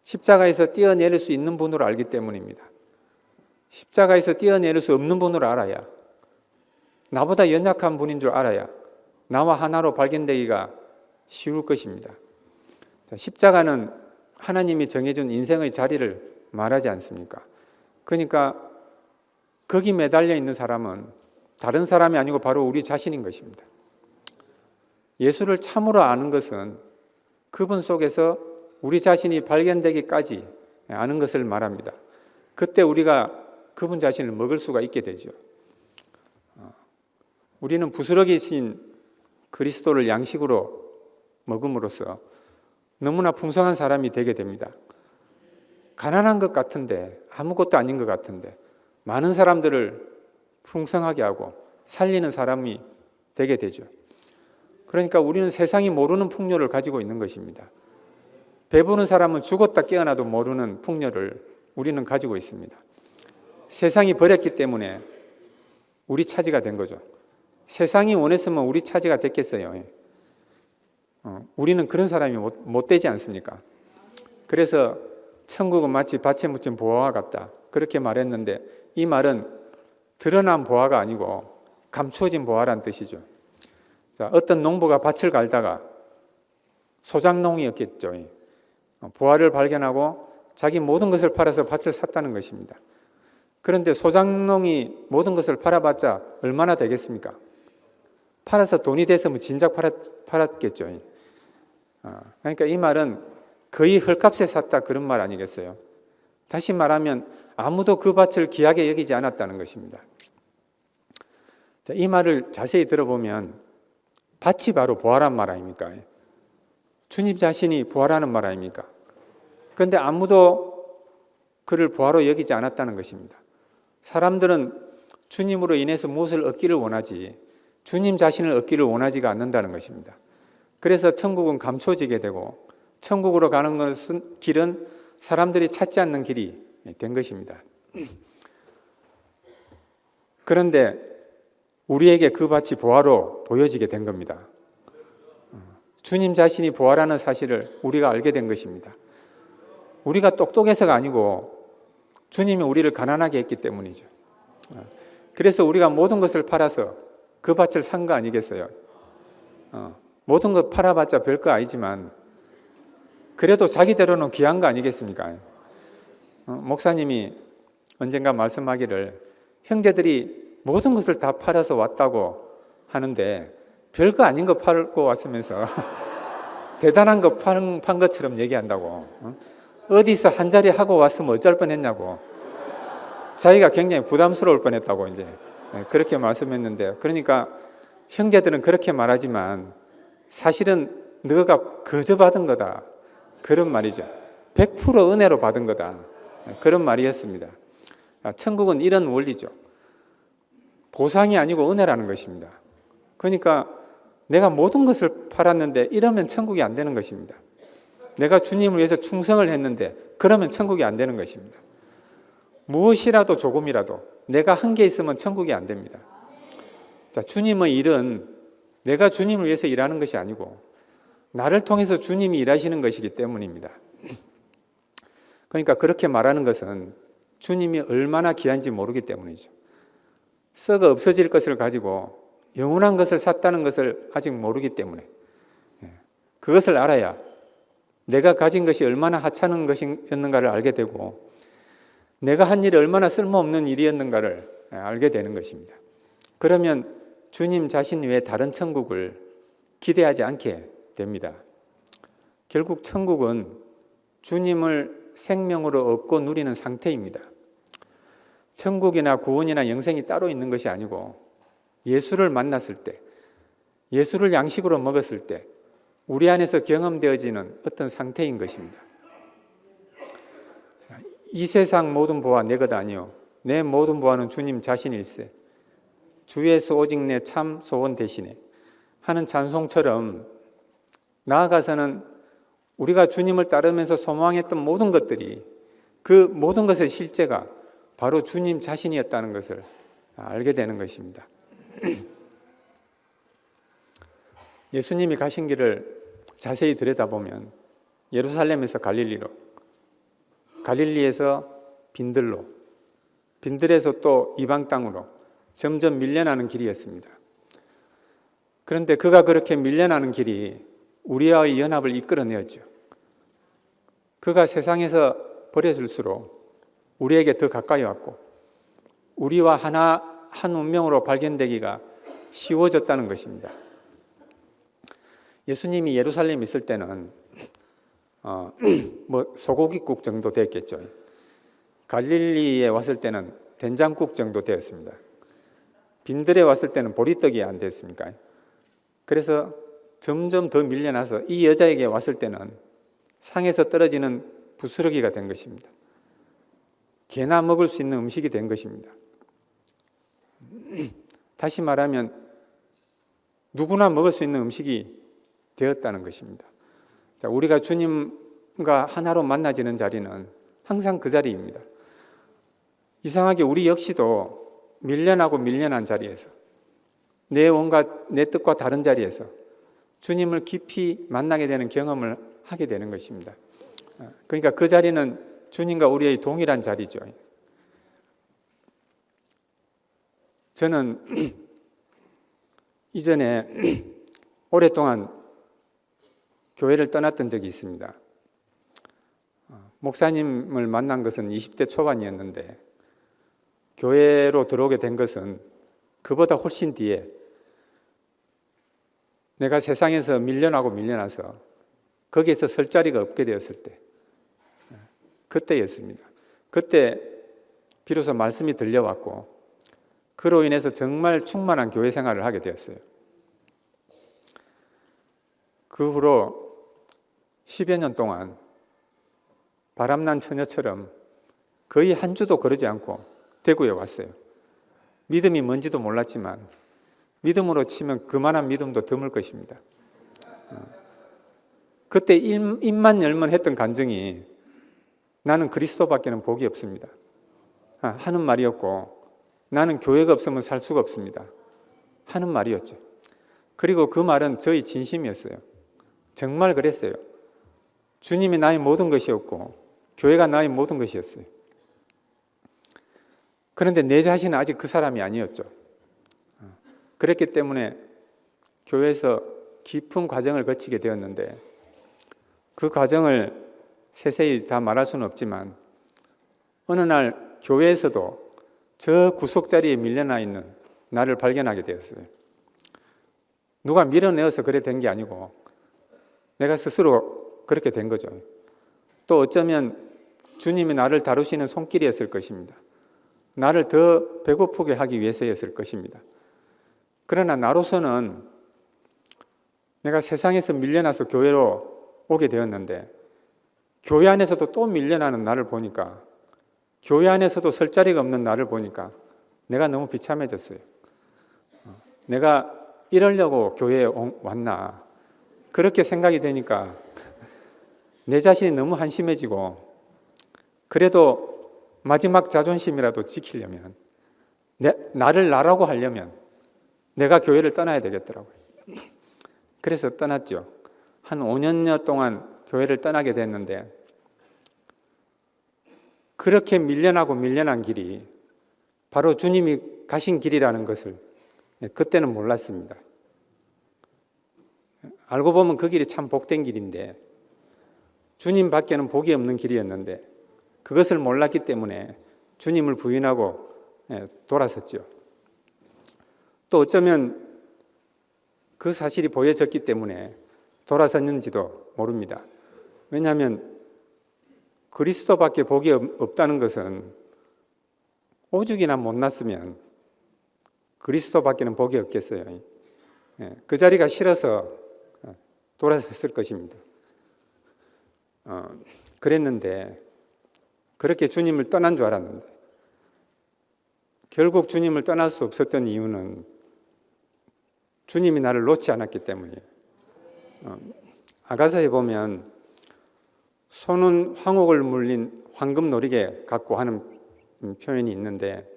십자가에서 떼어낼 수 있는 분으로 알기 때문입니다. 십자가에서 떼어낼 수 없는 분으로 알아야, 나보다 연약한 분인 줄 알아야 나와 하나로 발견되기가 쉬울 것입니다. 자, 십자가는 하나님이 정해준 인생의 자리를 말하지 않습니까? 그러니까 거기 매달려 있는 사람은 다른 사람이 아니고 바로 우리 자신인 것입니다. 예수를 참으로 아는 것은 그분 속에서 우리 자신이 발견되기까지 아는 것을 말합니다. 그때 우리가 그분 자신을 먹을 수가 있게 되죠. 우리는 부스러기신 그리스도를 양식으로 먹음으로써 너무나 풍성한 사람이 되게 됩니다. 가난한 것 같은데, 아무것도 아닌 것 같은데 많은 사람들을 풍성하게 하고 살리는 사람이 되게 되죠. 그러니까 우리는 세상이 모르는 풍요를 가지고 있는 것입니다. 배부른 사람은 죽었다 깨어나도 모르는 풍요를 우리는 가지고 있습니다. 세상이 버렸기 때문에 우리 차지가 된 거죠. 세상이 원했으면 우리 차지가 됐겠어요. 우리는 그런 사람이 못 되지 않습니까? 그래서 천국은 마치 밭에 묻힌 보화와 같다, 그렇게 말했는데, 이 말은 드러난 보화가 아니고 감추어진 보화란 뜻이죠. 자, 어떤 농부가 밭을 갈다가 소작농이었겠죠. 보화를 발견하고 자기 모든 것을 팔아서 밭을 샀다는 것입니다. 그런데 소작농이 모든 것을 팔아봤자 얼마나 되겠습니까? 팔아서 돈이 됐으면 진작 팔았겠죠. 그러니까 이 말은 거의 헐값에 샀다, 그런 말 아니겠어요? 다시 말하면 아무도 그 밭을 귀하게 여기지 않았다는 것입니다. 자, 이 말을 자세히 들어보면 밭이 바로 보화란 말 아닙니까? 주님 자신이 보화라는 말 아닙니까? 그런데 아무도 그를 보화로 여기지 않았다는 것입니다. 사람들은 주님으로 인해서 무엇을 얻기를 원하지 주님 자신을 얻기를 원하지가 않는다는 것입니다. 그래서 천국은 감춰지게 되고 천국으로 가는 것은 길은 사람들이 찾지 않는 길이 된 것입니다. 그런데 우리에게 그 밭이 보화로 보여지게 된 겁니다. 주님 자신이 보화라는 사실을 우리가 알게 된 것입니다. 우리가 똑똑해서가 아니고 주님이 우리를 가난하게 했기 때문이죠. 그래서 우리가 모든 것을 팔아서 그 밭을 산 거 아니겠어요? 모든 것 팔아봤자 별거 아니지만 그래도 자기대로는 귀한 거 아니겠습니까? 목사님이 언젠가 말씀하기를 형제들이 모든 것을 다 팔아서 왔다고 하는데 별거 아닌 거 팔고 왔으면서 대단한 거 판 것처럼 얘기한다고. 어디서 한 자리 하고 왔으면 어쩔 뻔했냐고. 자기가 굉장히 부담스러울 뻔했다고 이제 그렇게 말씀했는데, 그러니까 형제들은 그렇게 말하지만 사실은 너가 거저 받은 거다, 그런 말이죠. 100% 은혜로 받은 거다, 그런 말이었습니다. 천국은 이런 원리죠. 보상이 아니고 은혜라는 것입니다. 그러니까 내가 모든 것을 팔았는데 이러면 천국이 안 되는 것입니다. 내가 주님을 위해서 충성을 했는데 그러면 천국이 안 되는 것입니다. 무엇이라도 조금이라도 내가 한 게 있으면 천국이 안 됩니다. 자, 주님의 일은 내가 주님을 위해서 일하는 것이 아니고 나를 통해서 주님이 일하시는 것이기 때문입니다. 그러니까 그렇게 말하는 것은 주님이 얼마나 귀한지 모르기 때문이죠. 썩어 없어질 것을 가지고 영원한 것을 샀다는 것을 아직 모르기 때문에, 그것을 알아야 내가 가진 것이 얼마나 하찮은 것이었는가를 알게 되고 내가 한 일이 얼마나 쓸모없는 일이었는가를 알게 되는 것입니다. 그러면 주님 자신 외에 다른 천국을 기대하지 않게 됩니다. 결국 천국은 주님을 생명으로 얻고 누리는 상태입니다. 천국이나 구원이나 영생이 따로 있는 것이 아니고 예수를 만났을 때, 예수를 양식으로 먹었을 때 우리 안에서 경험되어지는 어떤 상태인 것입니다. 이 세상 모든 보화 내 것 아니요 내 모든 보화는 주님 자신일세 주에서 오직 내 참 소원 대신에 하는 찬송처럼 나아가서는 우리가 주님을 따르면서 소망했던 모든 것들이 그 모든 것의 실제가 바로 주님 자신이었다는 것을 알게 되는 것입니다. 예수님이 가신 길을 자세히 들여다보면 예루살렘에서 갈릴리로, 갈릴리에서 빈들로, 빈들에서 또 이방 땅으로 점점 밀려나는 길이었습니다. 그런데 그가 그렇게 밀려나는 길이 우리와의 연합을 이끌어내었죠. 그가 세상에서 버려질수록 우리에게 더 가까이 왔고 우리와 한 운명으로 발견되기가 쉬워졌다는 것입니다. 예수님이 예루살렘에 있을 때는 소고기국 정도 됐겠죠. 갈릴리에 왔을 때는 된장국 정도 되었습니다. 빈들에 왔을 때는 보리떡이 안 됐습니까? 그래서 점점 더 밀려나서 이 여자에게 왔을 때는 상에서 떨어지는 부스러기가 된 것입니다. 개나 먹을 수 있는 음식이 된 것입니다. 다시 말하면 누구나 먹을 수 있는 음식이 되었다는 것입니다. 자, 우리가 주님과 하나로 만나지는 자리는 항상 그 자리입니다. 이상하게 우리 역시도 밀려나고 밀려난 자리에서 내 뜻과 다른 자리에서 주님을 깊이 만나게 되는 경험을 하게 되는 것입니다. 그러니까 그 자리는 주님과 우리의 동일한 자리죠. 저는 이전에 오랫동안 교회를 떠났던 적이 있습니다. 목사님을 만난 것은 20대 초반이었는데 교회로 들어오게 된 것은 그보다 훨씬 뒤에 내가 세상에서 밀려나서 거기에서 설 자리가 없게 되었을 때, 그때였습니다. 그때 비로소 말씀이 들려왔고 그로 인해서 정말 충만한 교회 생활을 하게 되었어요. 그 후로 10여 년 동안 바람난 처녀처럼 거의 한 주도 거르지 않고 대구에 왔어요. 믿음이 뭔지도 몰랐지만 믿음으로 치면 그만한 믿음도 드물 것입니다. 그때 입만 열면 했던 간증이 나는 그리스도밖에는 복이 없습니다 하는 말이었고, 나는 교회가 없으면 살 수가 없습니다 하는 말이었죠. 그리고 그 말은 저의 진심이었어요. 정말 그랬어요. 주님이 나의 모든 것이었고 교회가 나의 모든 것이었어요. 그런데 내 자신은 아직 그 사람이 아니었죠. 그랬기 때문에 교회에서 깊은 과정을 거치게 되었는데 그 과정을 세세히 다 말할 수는 없지만 어느 날 교회에서도 저 구석자리에 밀려나 있는 나를 발견하게 되었어요. 누가 밀어내어서 그래 된 게 아니고 내가 스스로 그렇게 된 거죠. 또 어쩌면 주님이 나를 다루시는 손길이었을 것입니다. 나를 더 배고프게 하기 위해서였을 것입니다. 그러나 나로서는 내가 세상에서 밀려나서 교회로 오게 되었는데 교회 안에서도 또 밀려나는 나를 보니까, 교회 안에서도 설 자리가 없는 나를 보니까 내가 너무 비참해졌어요. 내가 이러려고 교회에 왔나, 그렇게 생각이 되니까 내 자신이 너무 한심해지고, 그래도 마지막 자존심이라도 지키려면, 나를 나라고 하려면 내가 교회를 떠나야 되겠더라고요. 그래서 떠났죠. 한 5년여 동안 교회를 떠나게 됐는데 그렇게 밀려나고 밀려난 길이 바로 주님이 가신 길이라는 것을 그때는 몰랐습니다. 알고 보면 그 길이 참 복된 길인데 주님밖에는 복이 없는 길이었는데 그것을 몰랐기 때문에 주님을 부인하고 돌아섰죠. 또 어쩌면 그 사실이 보여졌기 때문에 돌아섰는지도 모릅니다. 왜냐하면 그리스도밖에 복이 없다는 것은 오죽이나 못났으면 그리스도밖에는 복이 없겠어요. 그 자리가 싫어서 돌아섰을 것입니다. 그랬는데 그렇게 주님을 떠난 줄 알았는데 결국 주님을 떠날 수 없었던 이유는 주님이 나를 놓지 않았기 때문이에요. 아가서에 보면 손은 황옥을 물린 황금 노리개 같고 하는 표현이 있는데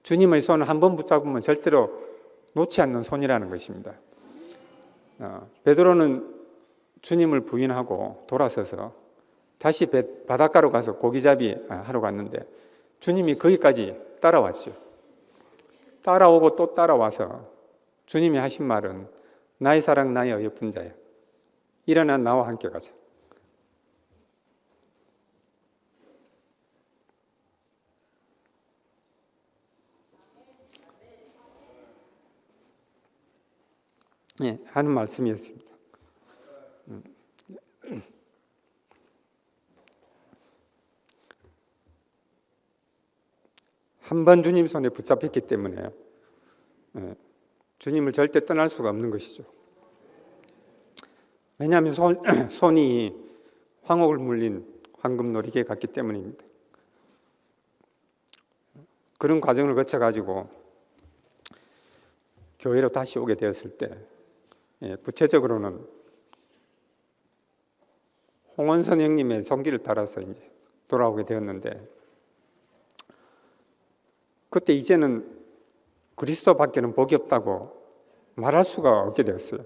주님의 손을 한 번 붙잡으면 절대로 놓지 않는 손이라는 것입니다. 베드로는 주님을 부인하고 돌아서서 다시 바닷가로 가서 고기잡이 하러 갔는데 주님이 거기까지 따라왔죠. 따라오고 또 따라와서 주님이 하신 말은 나의 사랑 나의 어여쁜 자야 일어나 나와 함께 가자. 하는 말씀이었습니다. 한 번 주님 손에 붙잡혔기 때문에 주님을 절대 떠날 수가 없는 것이죠. 왜냐하면 손이 황옥을 물린 황금 노리개 같기 때문입니다. 그런 과정을 거쳐가지고 교회로 다시 오게 되었을 때 구체적으로는 홍원선 형님의 손길을 따라서 이제 돌아오게 되었는데 그때 이제는 그리스도밖에는 복이 없다고 말할 수가 없게 되었어요.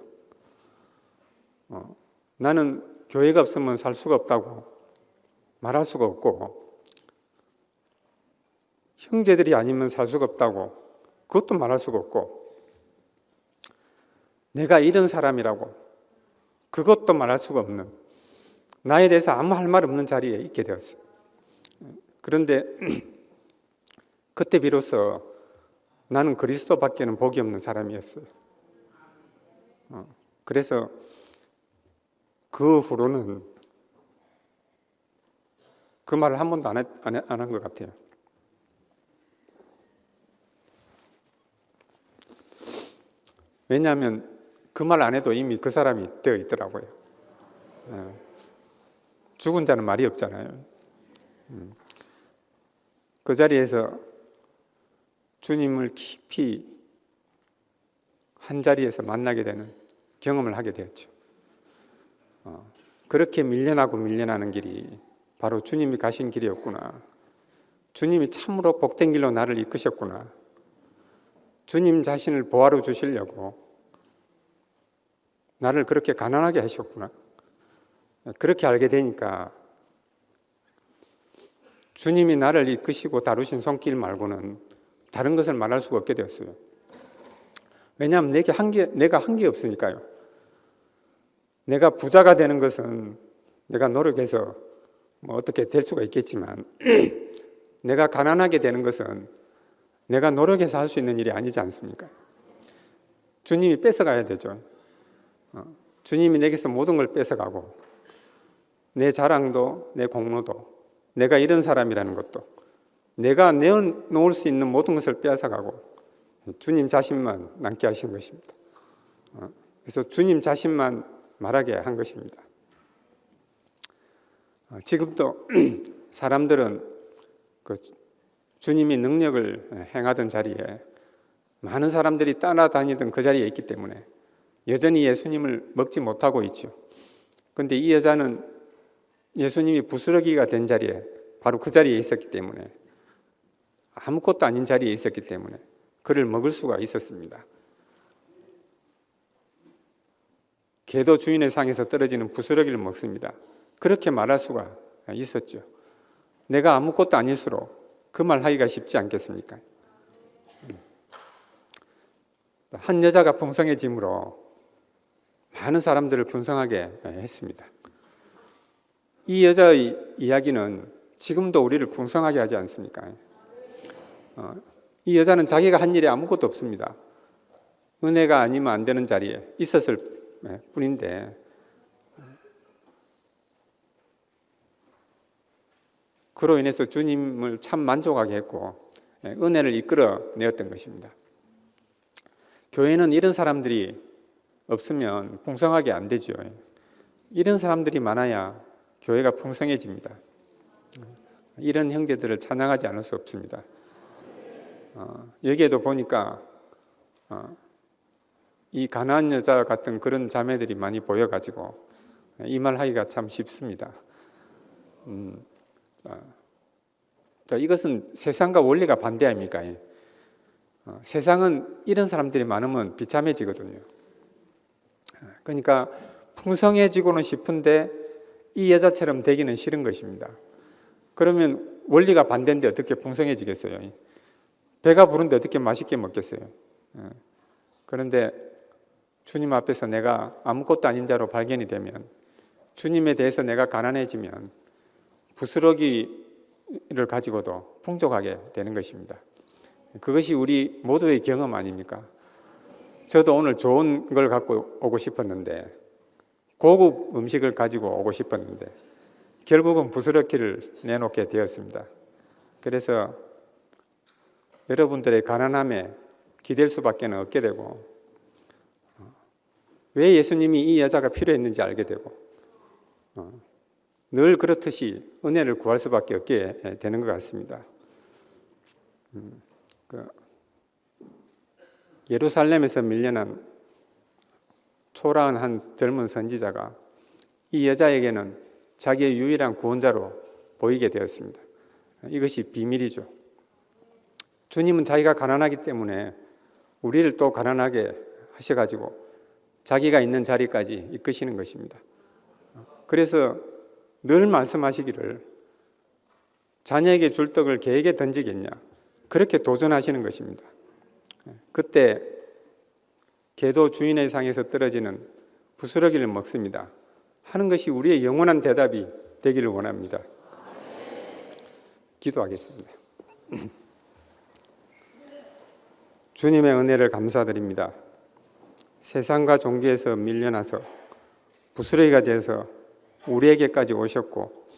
나는 교회가 없으면 살 수가 없다고 말할 수가 없고 형제들이 아니면 살 수가 없다고 그것도 말할 수가 없고 내가 이런 사람이라고 그것도 말할 수가 없는 나에 대해서 아무 할 말 없는 자리에 있게 되었어요. 그런데 그때 비로소 나는 그리스도밖에는 복이 없는 사람이었어요. 그래서 그 후로는 그 말을 한 번도 안 한 것 같아요. 왜냐하면 그 말 안 해도 이미 그 사람이 되어 있더라고요. 죽은 자는 말이 없잖아요. 그 자리에서 주님을 깊이 한 자리에서 만나게 되는 경험을 하게 되었죠. 그렇게 밀려나고 밀려나는 길이 바로 주님이 가신 길이었구나. 주님이 참으로 복된 길로 나를 이끄셨구나. 주님 자신을 보화로 주시려고 나를 그렇게 가난하게 하셨구나. 그렇게 알게 되니까 주님이 나를 이끄시고 다루신 손길 말고는 다른 것을 말할 수가 없게 되었어요. 왜냐하면 내가 한 게 없으니까요. 내가 부자가 되는 것은 내가 노력해서 어떻게 될 수가 있겠지만 내가 가난하게 되는 것은 내가 노력해서 할 수 있는 일이 아니지 않습니까? 주님이 뺏어가야 되죠. 주님이 내게서 모든 걸 뺏어가고 내 자랑도 내 공로도 내가 이런 사람이라는 것도 내가 내어놓을 수 있는 모든 것을 빼앗아가고 주님 자신만 남게 하신 것입니다. 그래서 주님 자신만 말하게 한 것입니다. 지금도 사람들은 그 주님이 능력을 행하던 자리에 많은 사람들이 따라다니던 그 자리에 있기 때문에 여전히 예수님을 먹지 못하고 있죠. 그런데 이 여자는 예수님이 부스러기가 된 자리에 바로 그 자리에 있었기 때문에 아무것도 아닌 자리에 있었기 때문에 그를 먹을 수가 있었습니다. 개도 주인의 상에서 떨어지는 부스러기를 먹습니다. 그렇게 말할 수가 있었죠. 내가 아무것도 아닐수록 그 말 하기가 쉽지 않겠습니까? 한 여자가 풍성해짐으로 많은 사람들을 풍성하게 했습니다. 이 여자의 이야기는 지금도 우리를 풍성하게 하지 않습니까? 이 여자는 자기가 한 일이 아무것도 없습니다. 은혜가 아니면 안 되는 자리에 있었을 뿐인데 그로 인해서 주님을 참 만족하게 했고 은혜를 이끌어 내었던 것입니다. 교회는 이런 사람들이 없으면 풍성하게 안 되죠. 이런 사람들이 많아야 교회가 풍성해집니다. 이런 형제들을 찬양하지 않을 수 없습니다. 여기에도 보니까 이 가나안 여자 같은 그런 자매들이 많이 보여가지고 이 말 하기가 참 쉽습니다. 이것은 세상과 원리가 반대 아닙니까? 세상은 이런 사람들이 많으면 비참해지거든요. 그러니까 풍성해지고는 싶은데 이 여자처럼 되기는 싫은 것입니다. 그러면 원리가 반대인데 어떻게 풍성해지겠어요? 배가 부른데 어떻게 맛있게 먹겠어요? 그런데 주님 앞에서 내가 아무것도 아닌 자로 발견이 되면, 주님에 대해서 내가 가난해지면 부스러기를 가지고도 풍족하게 되는 것입니다. 그것이 우리 모두의 경험 아닙니까? 저도 오늘 좋은 걸 갖고 오고 싶었는데, 고급 음식을 가지고 오고 싶었는데 결국은 부스러기를 내놓게 되었습니다. 그래서 여러분들의 가난함에 기댈 수밖에 없게 되고, 왜 예수님이 이 여자가 필요했는지 알게 되고, 늘 그렇듯이 은혜를 구할 수밖에 없게 되는 것 같습니다. 예루살렘에서 밀려난 초라한 한 젊은 선지자가 이 여자에게는 자기의 유일한 구원자로 보이게 되었습니다. 이것이 비밀이죠. 주님은 자기가 가난하기 때문에 우리를 또 가난하게 하셔가지고 자기가 있는 자리까지 이끄시는 것입니다. 그래서 늘 말씀하시기를 자녀에게 줄 떡을 개에게 던지겠냐, 그렇게 도전하시는 것입니다. 그때 개도 주인의 상에서 떨어지는 부스러기를 먹습니다 하는 것이 우리의 영원한 대답이 되기를 원합니다. 기도하겠습니다. 주님의 은혜를 감사드립니다. 세상과 종교에서 밀려나서 부스러기가 되어서 우리에게까지 오셨고,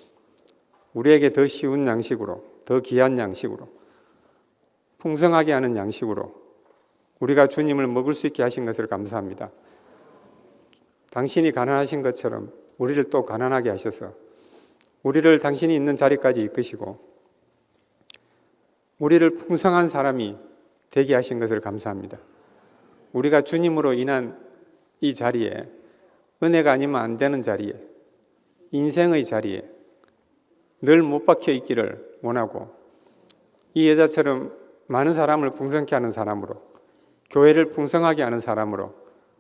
우리에게 더 쉬운 양식으로, 더 귀한 양식으로, 풍성하게 하는 양식으로 우리가 주님을 먹을 수 있게 하신 것을 감사합니다. 당신이 가난하신 것처럼 우리를 또 가난하게 하셔서 우리를 당신이 있는 자리까지 이끄시고 우리를 풍성한 사람이 되게 하신 것을 감사합니다. 우리가 주님으로 인한 이 자리에, 은혜가 아니면 안 되는 자리에, 인생의 자리에 늘 못 박혀 있기를 원하고, 이 여자처럼 많은 사람을 풍성케 하는 사람으로, 교회를 풍성하게 하는 사람으로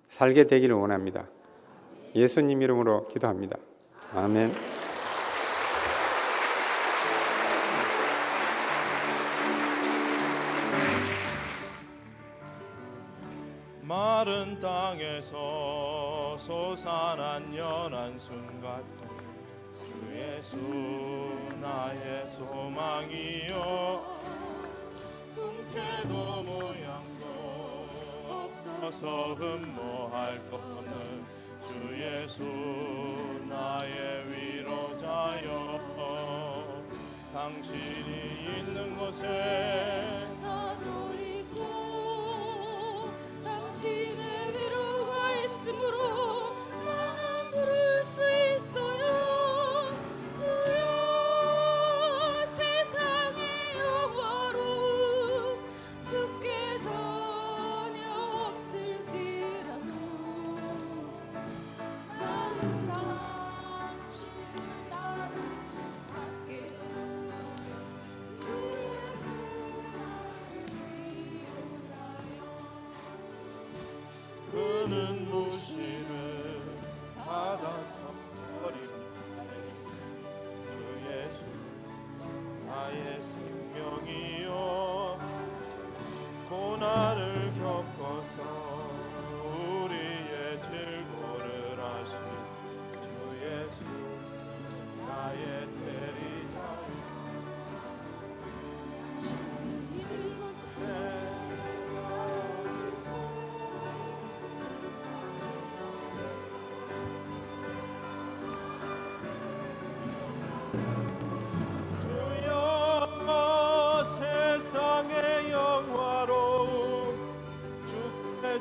살게 되기를 원합니다. 예수님 이름으로 기도합니다. 아멘. 마른 땅에서 솟아난 연한 순 같은 주 예수 나의 소망이요, 형체도 모양도 없어서 흠모할 것 없는 주 예수 나의 위로자여, 당신이 있는 곳에 나도 있고 당신의 위로가 있으므로 나는 부를 수 있어요. 주여 세상의 영화로 주께 전혀 없을지라도 나는 당신을 따를 수밖에 그는 무시를 받아서 버린 주 예수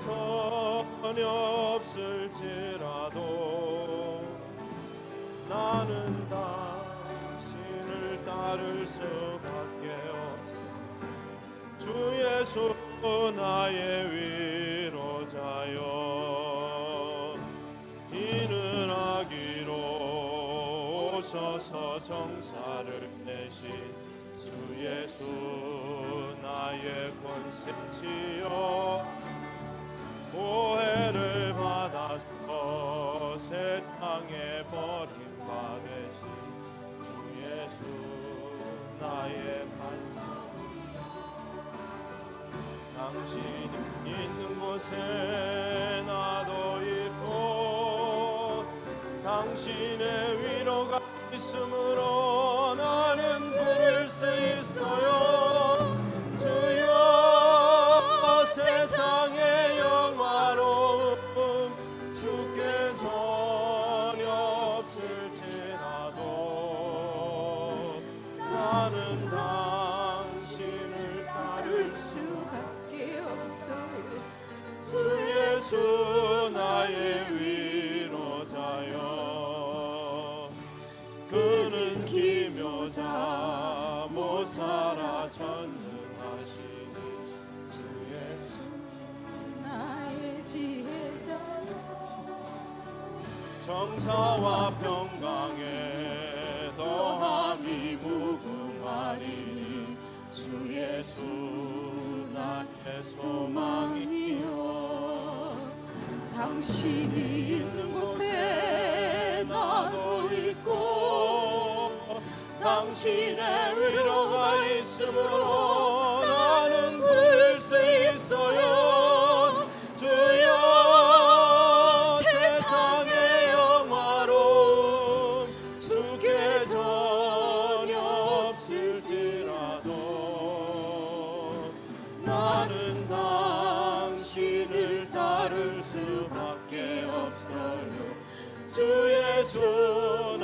전혀 없을지라도 나는 당신을 따를 수밖에 없어. 주 예수 나의 위로자여 이는 아기로 오셔서 정사를 내신 주 예수 나의 권세지요 오해를 받아서 세상에 버림받으신 주 예수 나의 반석 당신이 있는 곳에 나도 있고 당신의 위로가 있으므로 나는 부를 수 있어요. 주여 세상의 영화로움 주께 전혀 없을지라도 나는 당신을 따를 수밖에 없어요. 주 예수 나의 위로자여 그는 기묘자 모사라 전능하시니 주 예수 나의 지혜자여 정사와 평강에 더함이 무궁하리니 주 예수 나의 소망이요 당신이 있는 곳에 나도 있고 당신의 위로가 있으므로 나는 부를 수 있어요. 주여 세상의 영화로움 주께 전혀 없을지라도 나는 당신을 따를 수밖에 없어요. 주 예수